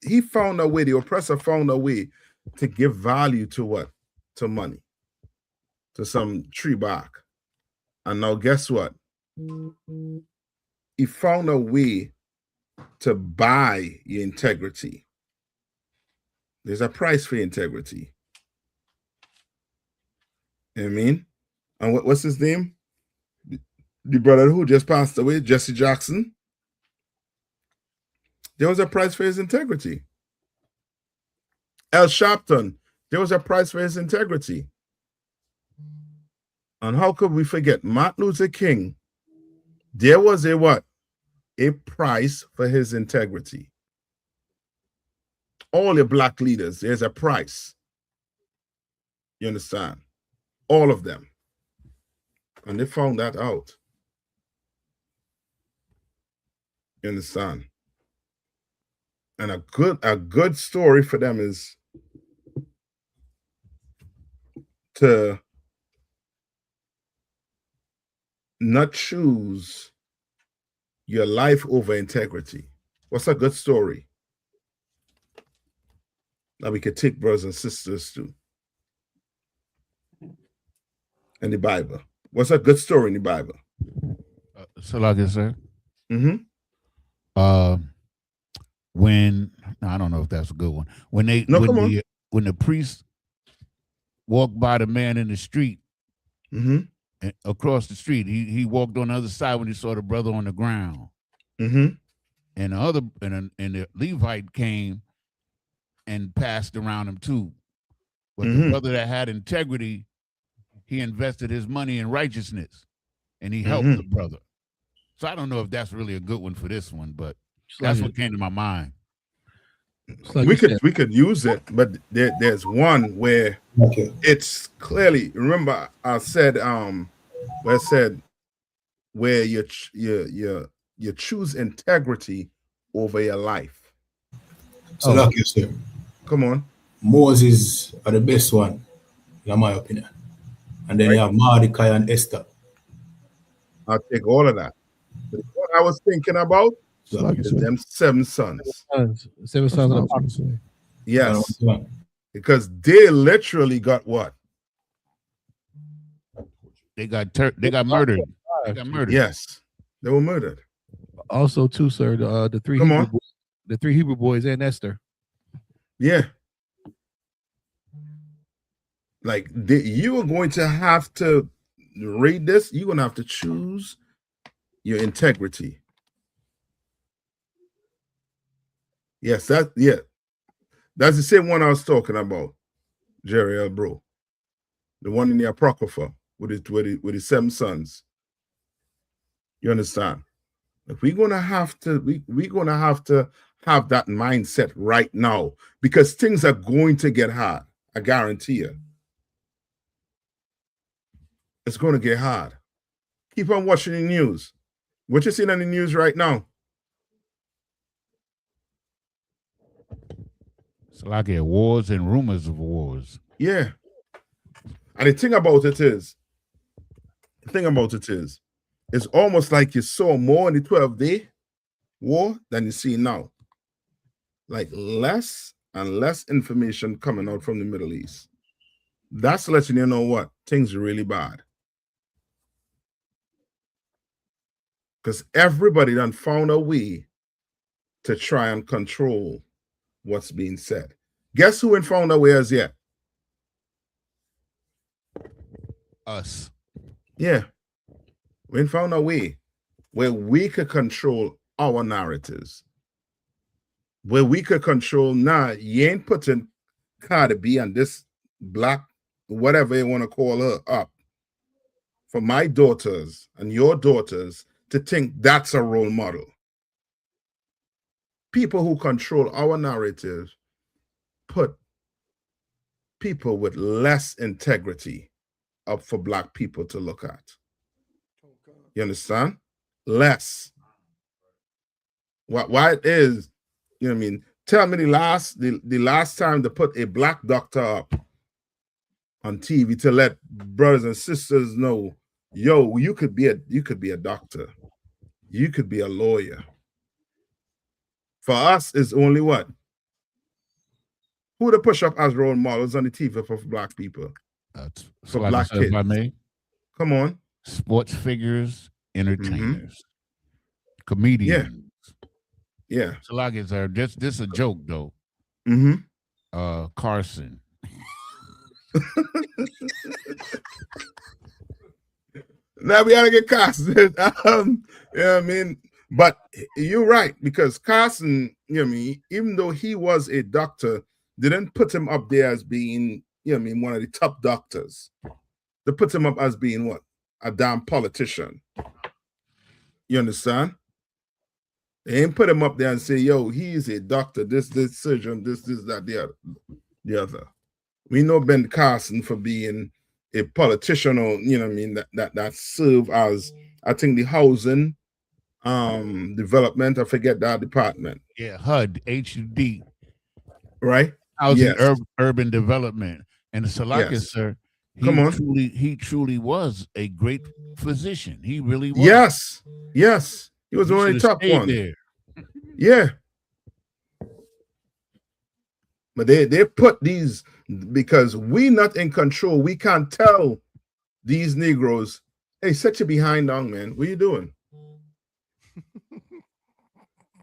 he found a way, the oppressor found a way to give value to what? To money, to some tree bark. And now guess what? He found a way to buy your integrity. There's a price for integrity. You know what I mean? And what's his name? The brother who just passed away, Jesse Jackson. There was a price for his integrity. Al Sharpton, there was a price for his integrity. And how could we forget Martin Luther King? There was a what? A price for his integrity. All the black leaders, there's a price. You understand? All of them. And they found that out. You understand? And a good story for them is to not choose your life over integrity. What's a good story that we could take brothers and sisters to in the Bible? What's a good story in the Bible? So like I said, Mm-hmm. When I don't know if that's a good one. When the priest walked by the man in the street, across the street, he walked on the other side when he saw the brother on the ground. And the Levite came and passed around him too. But the brother that had integrity, he invested his money in righteousness, and he helped the brother. So I don't know if that's really a good one for this one, but that's what came to my mind. Like we could use it, but there's one where it's clearly. Remember, I said where you choose integrity over your life. So like you said, come on, Moses are the best one, in my opinion, and then you have Mordecai and Esther. I'll take all of that. But what I was thinking about is them 7 sons. 7 sons of the prophet. Yes, because they literally got what? They got murdered. They got murdered. Yes, they were murdered. Also, too, sir, the three Hebrew boys and Esther. Yeah. Like you are going to have to read this. You're going to have to choose your integrity. Yes, that's the same one I was talking about, Jerry L. Bro. The one in the Apocrypha with his 7 sons. You understand? If we're gonna have to, we're gonna have to have that mindset right now, because things are going to get hard. I guarantee you. It's going to get hard. Keep on watching the news. What you seeing on the news right now? It's like wars and rumors of wars. Yeah. And the thing about it is, it's almost like you saw more in the 12-day war than you see now. Like less and less information coming out from the Middle East. That's letting you know what? Things are really bad. Because everybody done found a way to try and control what's being said. Guess who ain't found a way as yet? Us. Yeah. We ain't found a way where we could control our narratives. Where we could control, you ain't putting Cardi B and this black, whatever you want to call her, up for my daughters and your daughters to think that's a role model. People who control our narrative put people with less integrity up for black people to look at. You understand? Less. Why it is, you know what I mean? Tell me the last time they put a black doctor up on TV to let brothers and sisters know, yo, you could be a doctor. You could be a lawyer. For us, it's only what? Who to push up as role models on the TV for black people? For like black kids. If I may. Come on. Sports figures, entertainers, comedians. Yeah. So like it's this a joke though. Carson. Now we gotta get Carson. You know what I mean? But you're right, because Carson, you know what I mean, even though he was a doctor, they didn't put him up there as being, you know what I mean, one of the top doctors. They put him up as being what? A damn politician. You understand? They ain't put him up there and say, yo, he's a doctor, this surgeon, this, that, the other. We know Ben Carson for being a politician, or you know what I mean, that serve as, I think, the housing development, I forget that department. Yeah, HUD, HUD. Right? Housing, urban development. And Salakis, sir, he truly was a great physician. He really was. Yes. He was one of the top one. There. Yeah. But they put these, because we not in control. We can't tell these Negroes, hey, set your behind down, man. What you doing?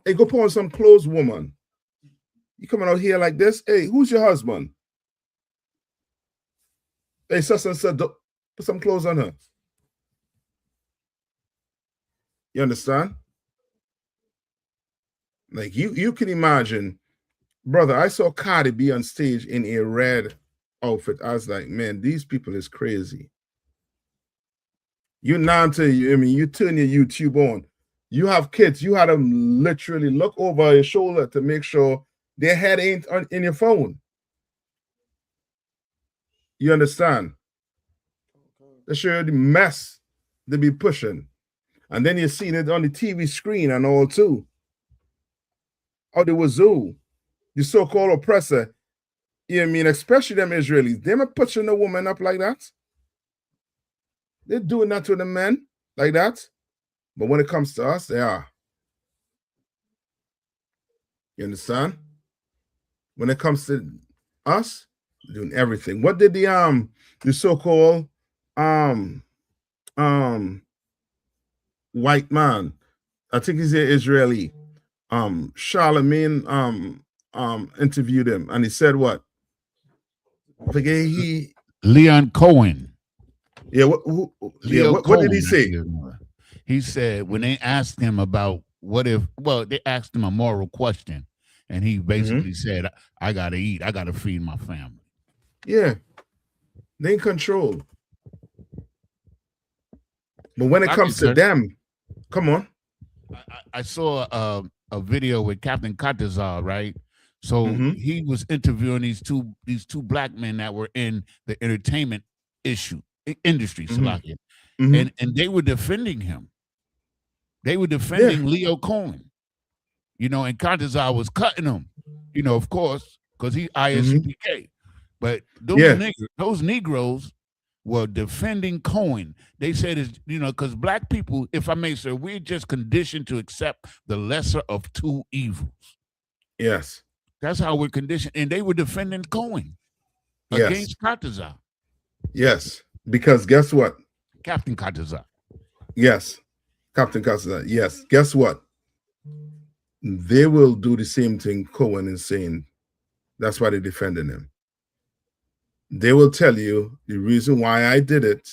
Hey, go put on some clothes, woman. You coming out here like this? Hey, who's your husband? Hey, sus and said, put some clothes on her. You understand? Like you can imagine, brother, I saw Cardi B on stage in a red outfit. I was like, man, these people is crazy. You turn your YouTube on. You have kids, you had them literally look over your shoulder to make sure their head ain't in your phone. You understand? They show you the mess they be pushing. And then you're seeing it on the TV screen and all too. Or the wazoo, the so-called oppressor. You know what I mean? Especially them Israelis. They not pushing a woman up like that. They're doing that to the men like that. But when it comes to us, they are. You understand? When it comes to us, doing everything. What did the so-called white man, I think he's an Israeli, Charlemagne interviewed him, and he said what? I forget Leon Cohen. Yeah, what did he say? He said when they asked him about they asked him a moral question, and he basically said, I gotta eat, I gotta feed my family. Yeah, they in control. But when it comes to them, come on. I saw a video with Captain Katazar, right? So he was interviewing these two black men that were in the entertainment industry, Salakia. And they were defending him. They were defending Leo Cohen, and Katazar was cutting him, of course, because he ISUPK. But those Negroes were defending Cohen. They said, because black people, if I may, sir, we're just conditioned to accept the lesser of two evils. Yes. That's how we're conditioned. And they were defending Cohen against Katazar. Yes. Because guess what? Captain Katazar. Yes. Captain Katazar. Yes. Guess what? They will do the same thing Cohen is saying. That's why they're defending him. They will tell you the reason why I did it,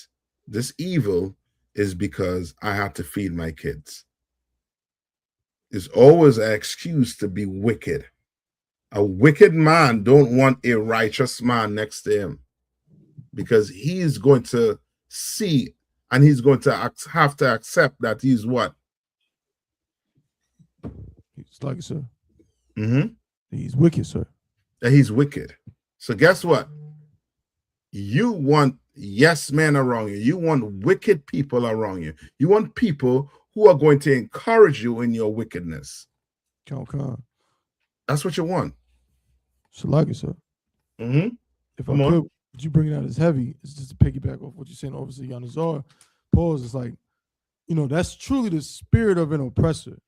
this evil, is because I had to feed my kids. It's always an excuse to be wicked. A wicked man don't want a righteous man next to him, because he's going to see and he's going to have to accept that he's what? It's like, sir. He's wicked, sir. That he's wicked. So guess what? You want yes men around you. You want wicked people around you. You want people who are going to encourage you in your wickedness. That's what you want. Salaki, sir. If I could, what you bringing out is heavy. It's just to piggyback off what you're saying. Obviously, Yanazar pause. It's like, that's truly the spirit of an oppressor.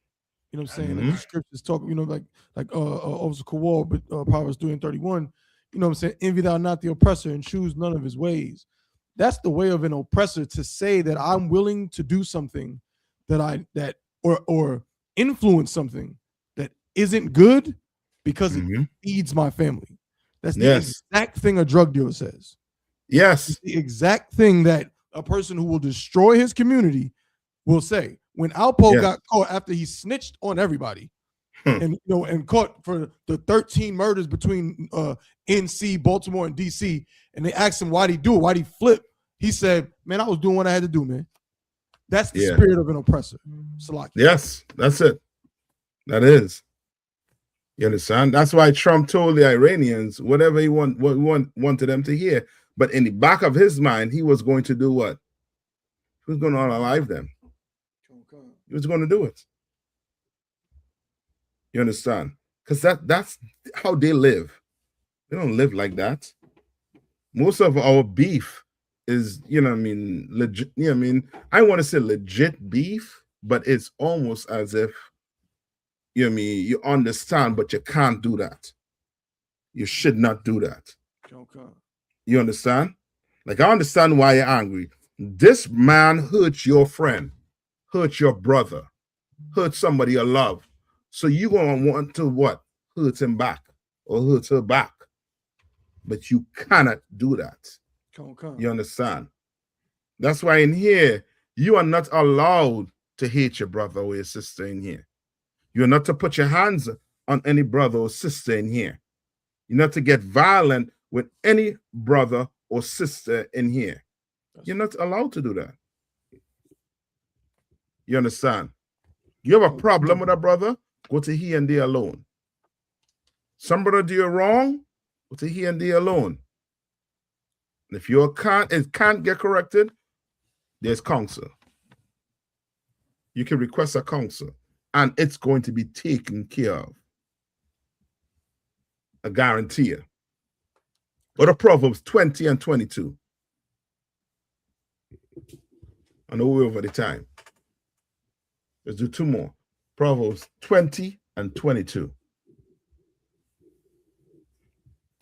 You know what I'm saying? Like the scriptures talk, like Officer Kowal, but Proverbs 3:31. You know what I'm saying? Envy thou not the oppressor and choose none of his ways. That's the way of an oppressor, to say that I'm willing to do something or influence something that isn't good because it feeds my family. That's the exact thing a drug dealer says. Yes. It's the exact thing that a person who will destroy his community will say. When Alpo got caught after he snitched on everybody, and caught for the 13 murders between NC, Baltimore, and DC, and they asked him why'd he do it, why'd he flip, He said, man, I was doing what I had to do, man. That's the Yeah. spirit of an oppressor. Salaki. Yes, that's it. That is. You understand? That's why Trump told the Iranians whatever he wanted them to hear. But in the back of his mind, he was going to do what? He was going to unalive them. He was going to do it. You understand? Because that's how they live. They don't live like that. Most of our beef is, you know what I mean, legit. You know what I mean? I want to say legit beef, but it's almost as if, you know what I mean, you understand, but you can't do that. You should not do that. You understand? Like, I understand why you're angry. This man hurt your friend, hurt your brother, hurt somebody you love. So you're going to want to what? Hurt him back or hurt her back. But you cannot do that. You understand? That's why in here, you are not allowed to hate your brother or your sister in here. You're not to put your hands on any brother or sister in here. You're not to get violent with any brother or sister in here. You're not allowed to do that. You understand? You have a problem with a brother, go to he and they alone. Some brother do you wrong, go to he and they alone. And if it can't get corrected, there's counsel. You can request a counsel, and it's going to be taken care of. I guarantee you. Go to Proverbs 20 and 22. I know we're over the time. Let's do two more. Proverbs 20 and 22.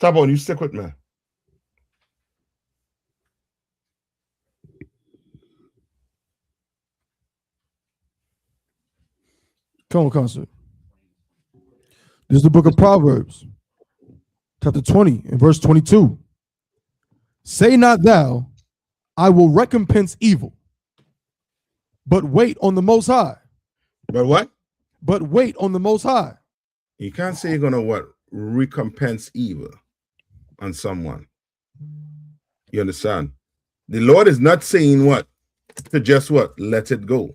Tabon, you stick with me. Come on, sir. This is the book of Proverbs, chapter 20 and verse 22. Say not thou, I will recompense evil, but wait on the Most High. But what? But wait on the Most High. You can't say you're going to what? Recompense evil on someone. You understand? The Lord is not saying what? To just what? Let it go.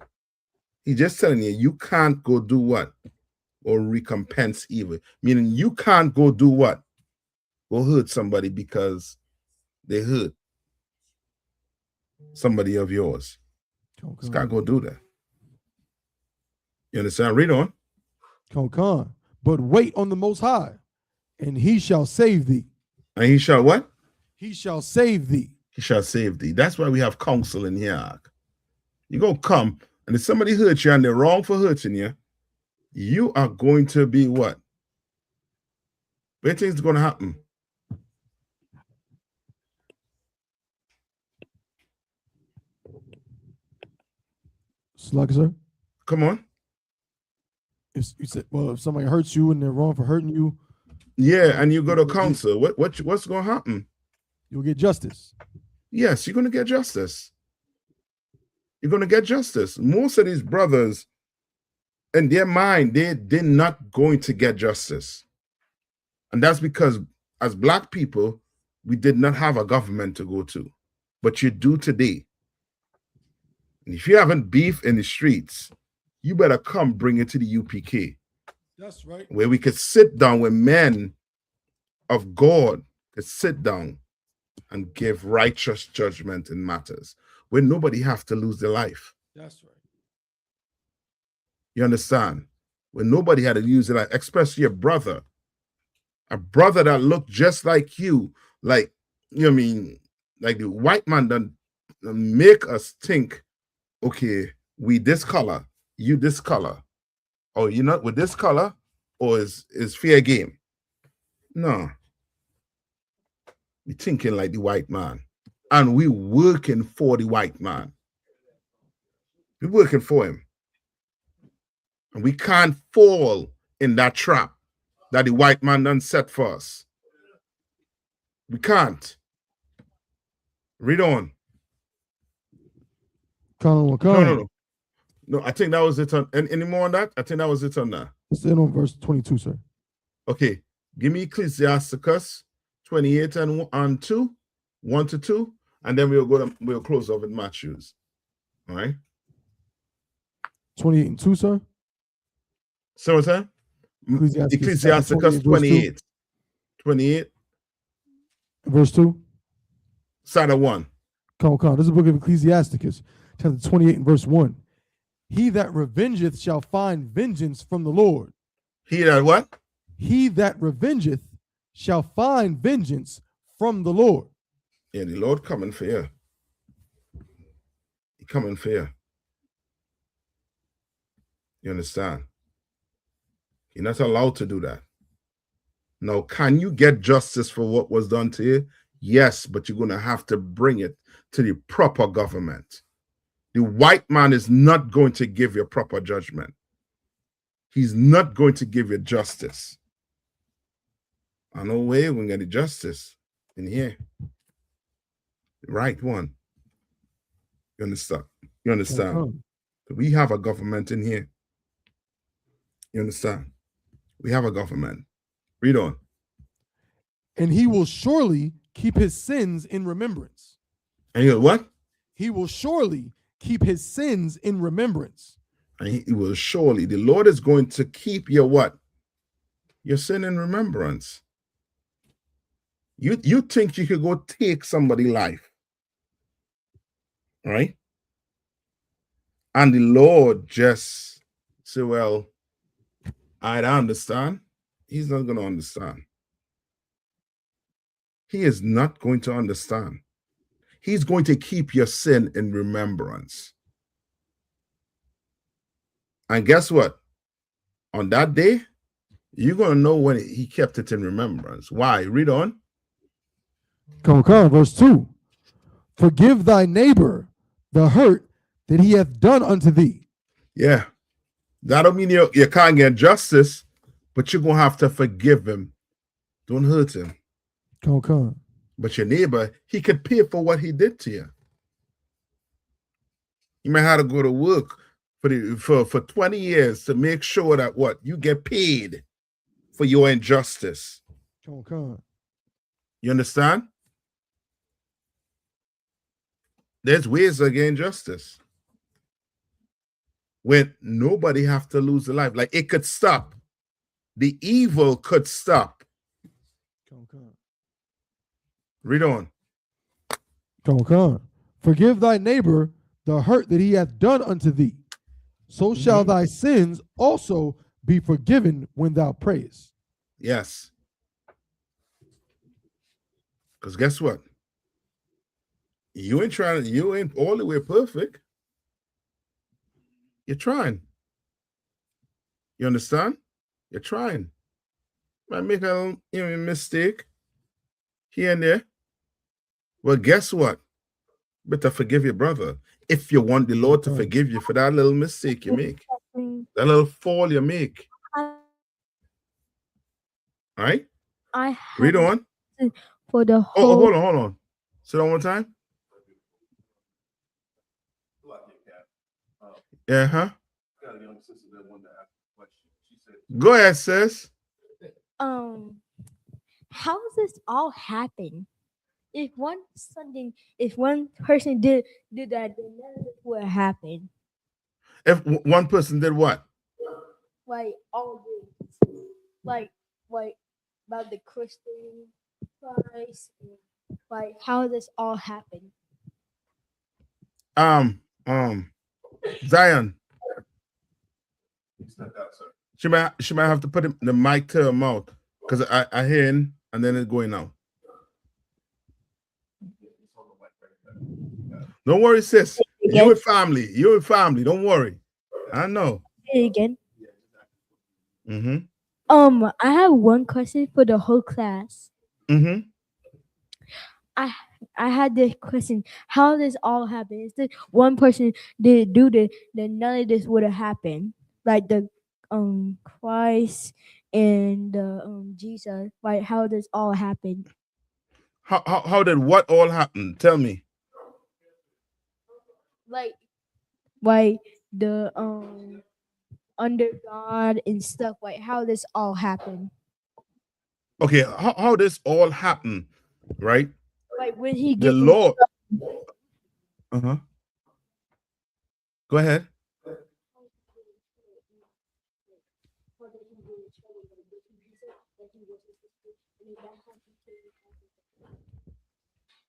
He's just telling you, you can't go do what? Or recompense evil. Meaning you can't go do what? Go hurt somebody because they hurt somebody of yours. Just can't go do that. You understand? Read on. Come. But wait on the Most High, and he shall save thee. And he shall what? He shall save thee. He shall save thee. That's why we have counsel in here. You're going to come, and if somebody hurts you and they're wrong for hurting you, you are going to be what? What things going to happen? Slug, sir. Come on. If you said, well, if somebody hurts you and they're wrong for hurting you, yeah, and you go to counsel, what's going to happen? You'll get justice. Yes, you're going to get justice. You're going to get justice. Most of these brothers, in their mind, they're not going to get justice. And that's because as Black people, we did not have a government to go to. But you do today. And if you haven't beef in the streets, you better come bring it to the UPK. That's right. Where we could sit down with men of God, could sit down and give righteous judgment in matters where nobody have to lose their life. That's right. You understand? When nobody had to use their life, especially a brother that looked just like you, like, you know what I mean, like the white man done make us think, okay, we this color, you this color. Oh, you're not with this color, or is fair game? No. We thinking like the white man. And we working for the white man. We working for him. And we can't fall in that trap that the white man done set for us. We can't. Read on. Come. No, I think that was it on any more on that? I think that was it on that. Still on verse 22, sir. Okay. Give me Ecclesiasticus 28 and 2, 1 to 2. and then we'll close off with Matthews. All right. 28 and 2, sir. So what's that? Ecclesiasticus 28. 28. Verse 2. Side of 1. Come on. This is the book of Ecclesiasticus, chapter 28 and verse 1. He that revengeth shall find vengeance from the Lord. He that what? He that revengeth shall find vengeance from the Lord. Yeah, the Lord coming for you. He coming for you. You understand? You're not allowed to do that. Now, can you get justice for what was done to you? Yes, but you're going to have to bring it to the proper government. The white man is not going to give you proper judgment. He's not going to give you justice. I know way we're going to get the justice in here. The right one. You understand? You understand? We have a government in here. You understand? We have a government. Read on. And he will surely keep his sins in remembrance. And he what? He will surely keep his sins in remembrance. And he will surely. The Lord is going to keep your what? Your sin in remembrance. You think you could go take somebody's life, right? And the Lord just say, well, I understand. He's not going to understand. He is not going to understand. He's going to keep your sin in remembrance. And guess what? On that day, you're going to know when he kept it in remembrance. Why? Read on. Come on, verse 2. Forgive thy neighbor the hurt that he hath done unto thee. Yeah. That don't mean you can't get justice, but you're going to have to forgive him. Don't hurt him. Come on. But your neighbor, he could pay for what he did to you. You might have to go to work for 20 years to make sure that what? You get paid for your injustice. Come on. You understand? There's ways to gain justice. When nobody have to lose their life. Like it could stop. The evil could stop. Come on. Read on. Come on. Forgive thy neighbor the hurt that he hath done unto thee. So shall thy sins also be forgiven when thou prayest. Yes. Because guess what? You ain't all the way perfect. You're trying. You understand? You're trying. Might make a mistake here and there. Well, guess what? Better forgive your brother. If you want the Lord to forgive you for that little mistake you make, that little fall you make. All right? Read on. For the whole... hold on. Say that one more time. Yeah, Go ahead, sis. How does this all happen? If one person did that, then none of this would happen. If one person did what? Like all this, like about the Christian Christ, like how does this all happen? Zion. She might have to put the mic to her mouth because I hear him and then it's going out. Don't worry, sis. You with family. You with family. Don't worry. I know. Say it again. I have one question for the whole class. I had this question. How does all happen? Is this one person did do this, then none of this would have happened. Like the Christ and the Jesus. Like how does all happen? How did what all happen? Tell me. Like the under God and stuff. Like how this all happen? Okay, how this all happen, right? Like when he the Lord. Go ahead.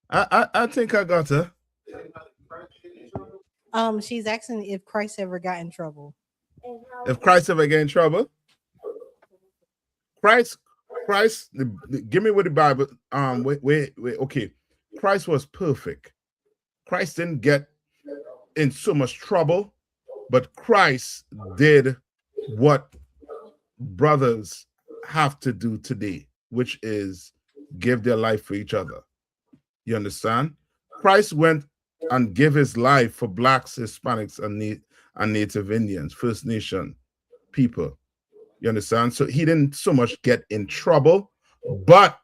I think I got her. She's asking if Christ ever got in trouble. If Christ ever get in trouble, Christ, give me what the Bible. Wait. Okay, Christ was perfect. Christ didn't get in so much trouble, but Christ did what brothers have to do today, which is give their life for each other. You understand? Christ went and gave his life for blacks, Hispanics, and Native Indians, First Nation people. You understand? So he didn't so much get in trouble, but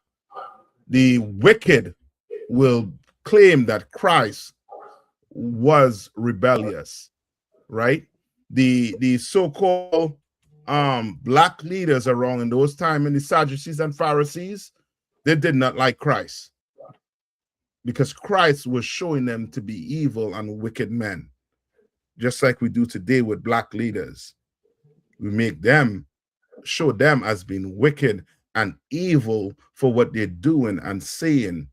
the wicked will claim that Christ was rebellious, right? The so-called black leaders around in those times, in the Sadducees and Pharisees, they did not like Christ because Christ was showing them to be evil and wicked men, just like we do today with black leaders. We make them, show them as being wicked and evil for what they're doing and saying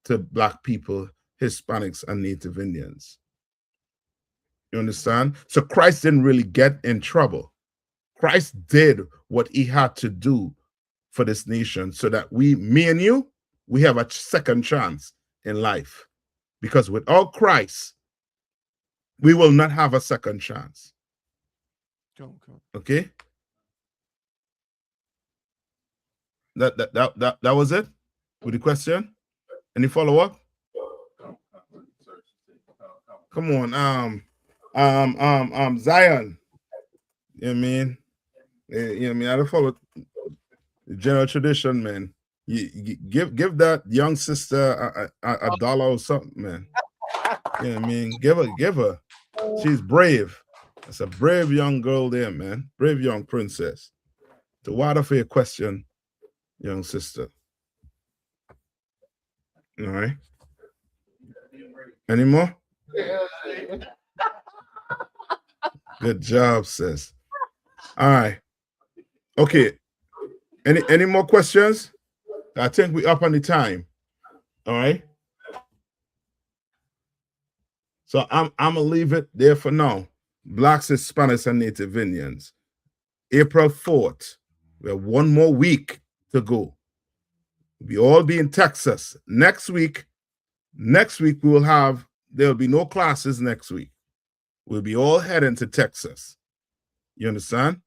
to black people, Hispanics, and Native Indians. You understand? So Christ didn't really get in trouble. Christ did what he had to do for this nation so that me and you, we have a second chance in life. Because without Christ, we will not have a second chance. Okay? That was it with the question. Any follow-up? Come on, Zion. You know what I mean? You know what I mean? I don't follow the general tradition, man. You give that young sister a dollar or something, man. You know what I mean? Give her. She's brave. That's a brave young girl there, man. Brave young princess. The water for your question, young sister. All right. Any more? Good job, sis. All right. Okay. Any more questions? I think we're up on the time. All right. So I'm gonna leave it there for now. Blacks, Hispanics, and Native Indians. April 4th. We have one more week to go. We all be in Texas. Next week there'll be no classes next week. We'll be all heading to Texas. You understand?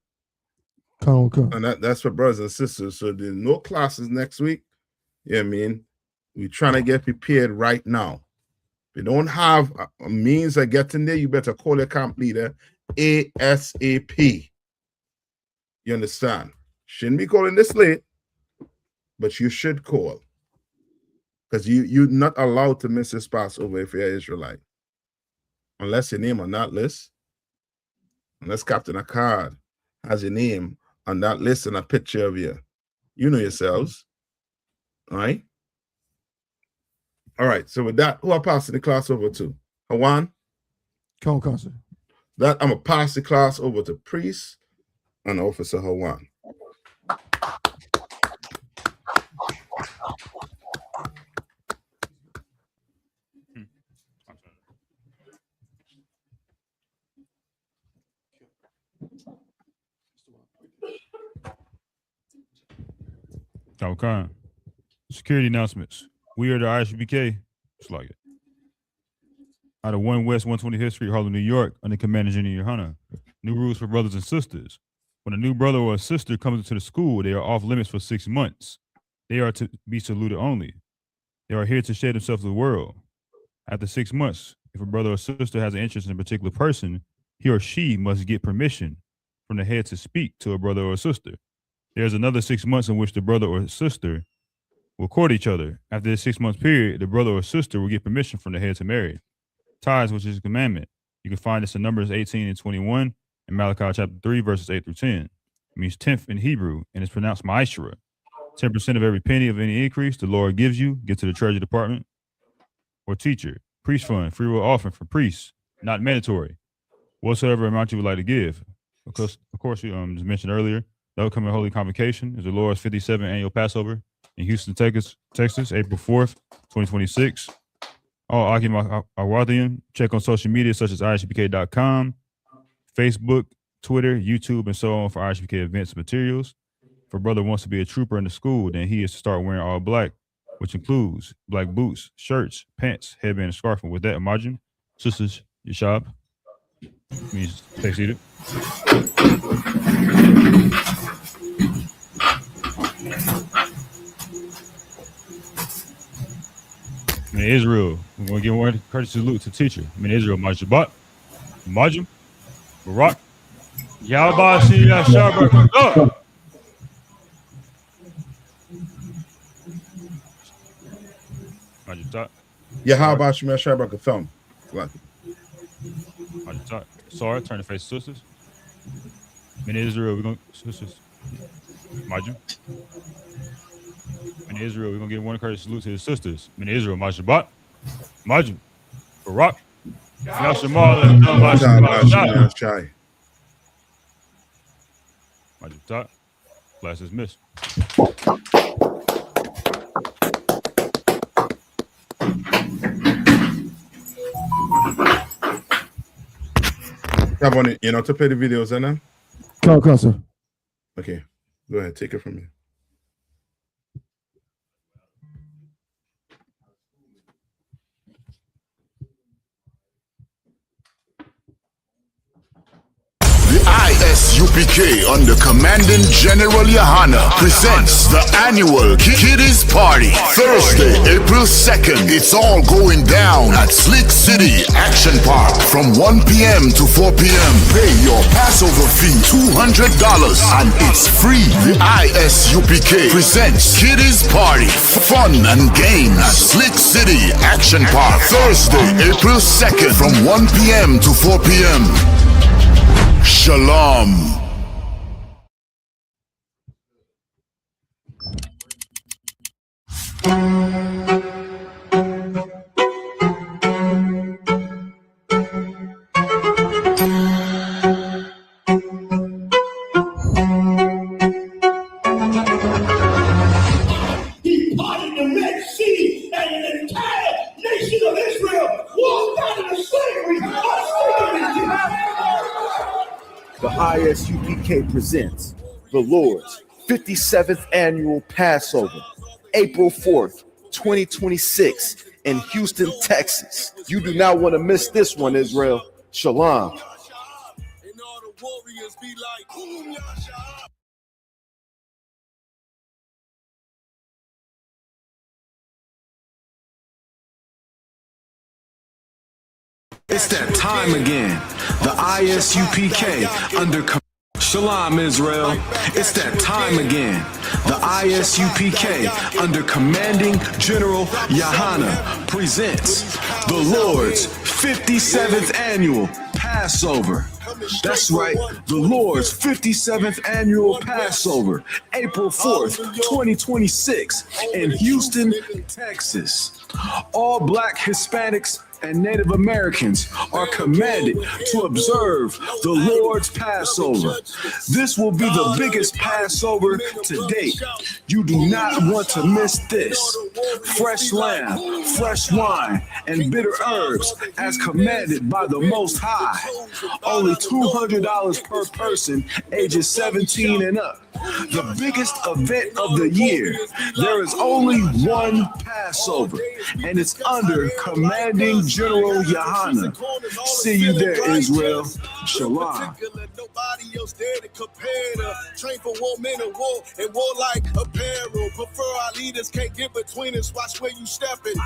Okay. And that's for brothers and sisters. So there's no classes next week. You know what I mean? We're trying to get prepared right now. If you don't have a means of getting there, you better call your camp leader ASAP. You understand? Shouldn't be calling this late, but you should call. Because you're not allowed to miss this Passover if you're Israelite. Unless your name on that list. Unless Captain Akkad has your name on that list and a picture of you. You know yourselves. All right? All right, so with that, who I passing the class over to? Hawan? Come on, sir. That I'm gonna pass the class over to Priest and Officer Hawan. Okay. Security announcements. We are the Isupk. Just like it. Out of 1 West 125th Street, Harlem, New York, under Commander Junior Hunter. New rules for brothers and sisters. When a new brother or a sister comes into the school, they are off limits for 6 months. They are to be saluted only. They are here to share themselves with the world. After 6 months, if a brother or sister has an interest in a particular person, he or she must get permission from the head to speak to a brother or a sister. There's another 6 months in which the brother or sister will court each other. After the 6 month period, the brother or sister will get permission from the head to marry. Tithes, which is a commandment. You can find this in Numbers 18 and 21 and Malachi chapter 3, verses 8 through 10. It means 10th in Hebrew, and it's pronounced ma'ashra. 10% of every penny of any increase the Lord gives you, get to the treasury department or teacher. Priest fund, free will offering for priests, not mandatory. Whatsoever amount you would like to give. Because, of course, we just mentioned earlier, the upcoming Holy Convocation is the Lord's 57th annual Passover in Houston, Texas, April 4th, 2026. All Akim Awarthian, check on social media such as ISUPK.com, Facebook, Twitter, YouTube, and so on for ISUPK events and materials. If a brother wants to be a trooper in the school, then he is to start wearing all black, which includes black boots, shirts, pants, headband, and scarf. And with that, Imagine, sisters, Yashab, means stay seated. In Israel, we're going to give one courtesy salute to teacher. In Israel, Majabat, Majum, Barak, Yabashi Yashabak. Yahabashi Yashabak film. Sorry, turn to face sisters. In Israel, we're going to sisters. Majum. In Israel, we're going to give one courtesy salute to his sisters. In Israel, Majabat, Majum, Barak, Yashamal, Yashai. Majum. Class is missed. Have one, to play the videos, Anna? Come, sir. Okay, go ahead, take it from me. The ISUPK under Commandant General Yahana presents the annual Kiddies Party, Thursday, April 2nd. It's all going down at Slick City Action Park from 1 p.m. to 4 p.m. Pay your Passover fee, $200, and it's free. The ISUPK presents Kiddies Party, fun and games at Slick City Action Park, Thursday, April 2nd from 1 p.m. to 4 p.m. Shalom. He parted the Red Sea, and an entire nation of Israel walked out of slavery. The ISUPK presents the Lord's 57th annual Passover, April 4th, 2026 in Houston, Texas. You do not want to miss this one, Israel. Shalom. It's that time again. The ISUPK under Shalom, Israel. It's that time again. The ISUPK under Commanding General Yahana presents the Lord's 57th annual Passover. That's right, the Lord's 57th annual Passover, April 4th, 2026 in Houston, Texas. All Black, Hispanics, and Native Americans are commanded to observe the Lord's Passover. This will be the biggest Passover to date. You do not want to miss this. Fresh lamb, fresh wine, and bitter herbs as commanded by the Most High. Only $200 per person, ages 17 and up. The biggest event of the year. There is only one Passover, and it's under Commanding General Yahana. See you there, Israel. Shalom. Nobody else there to compare to. Train for war, men of war, and war like apparel. Prefer our leaders, can't get between us. Watch where you stepping.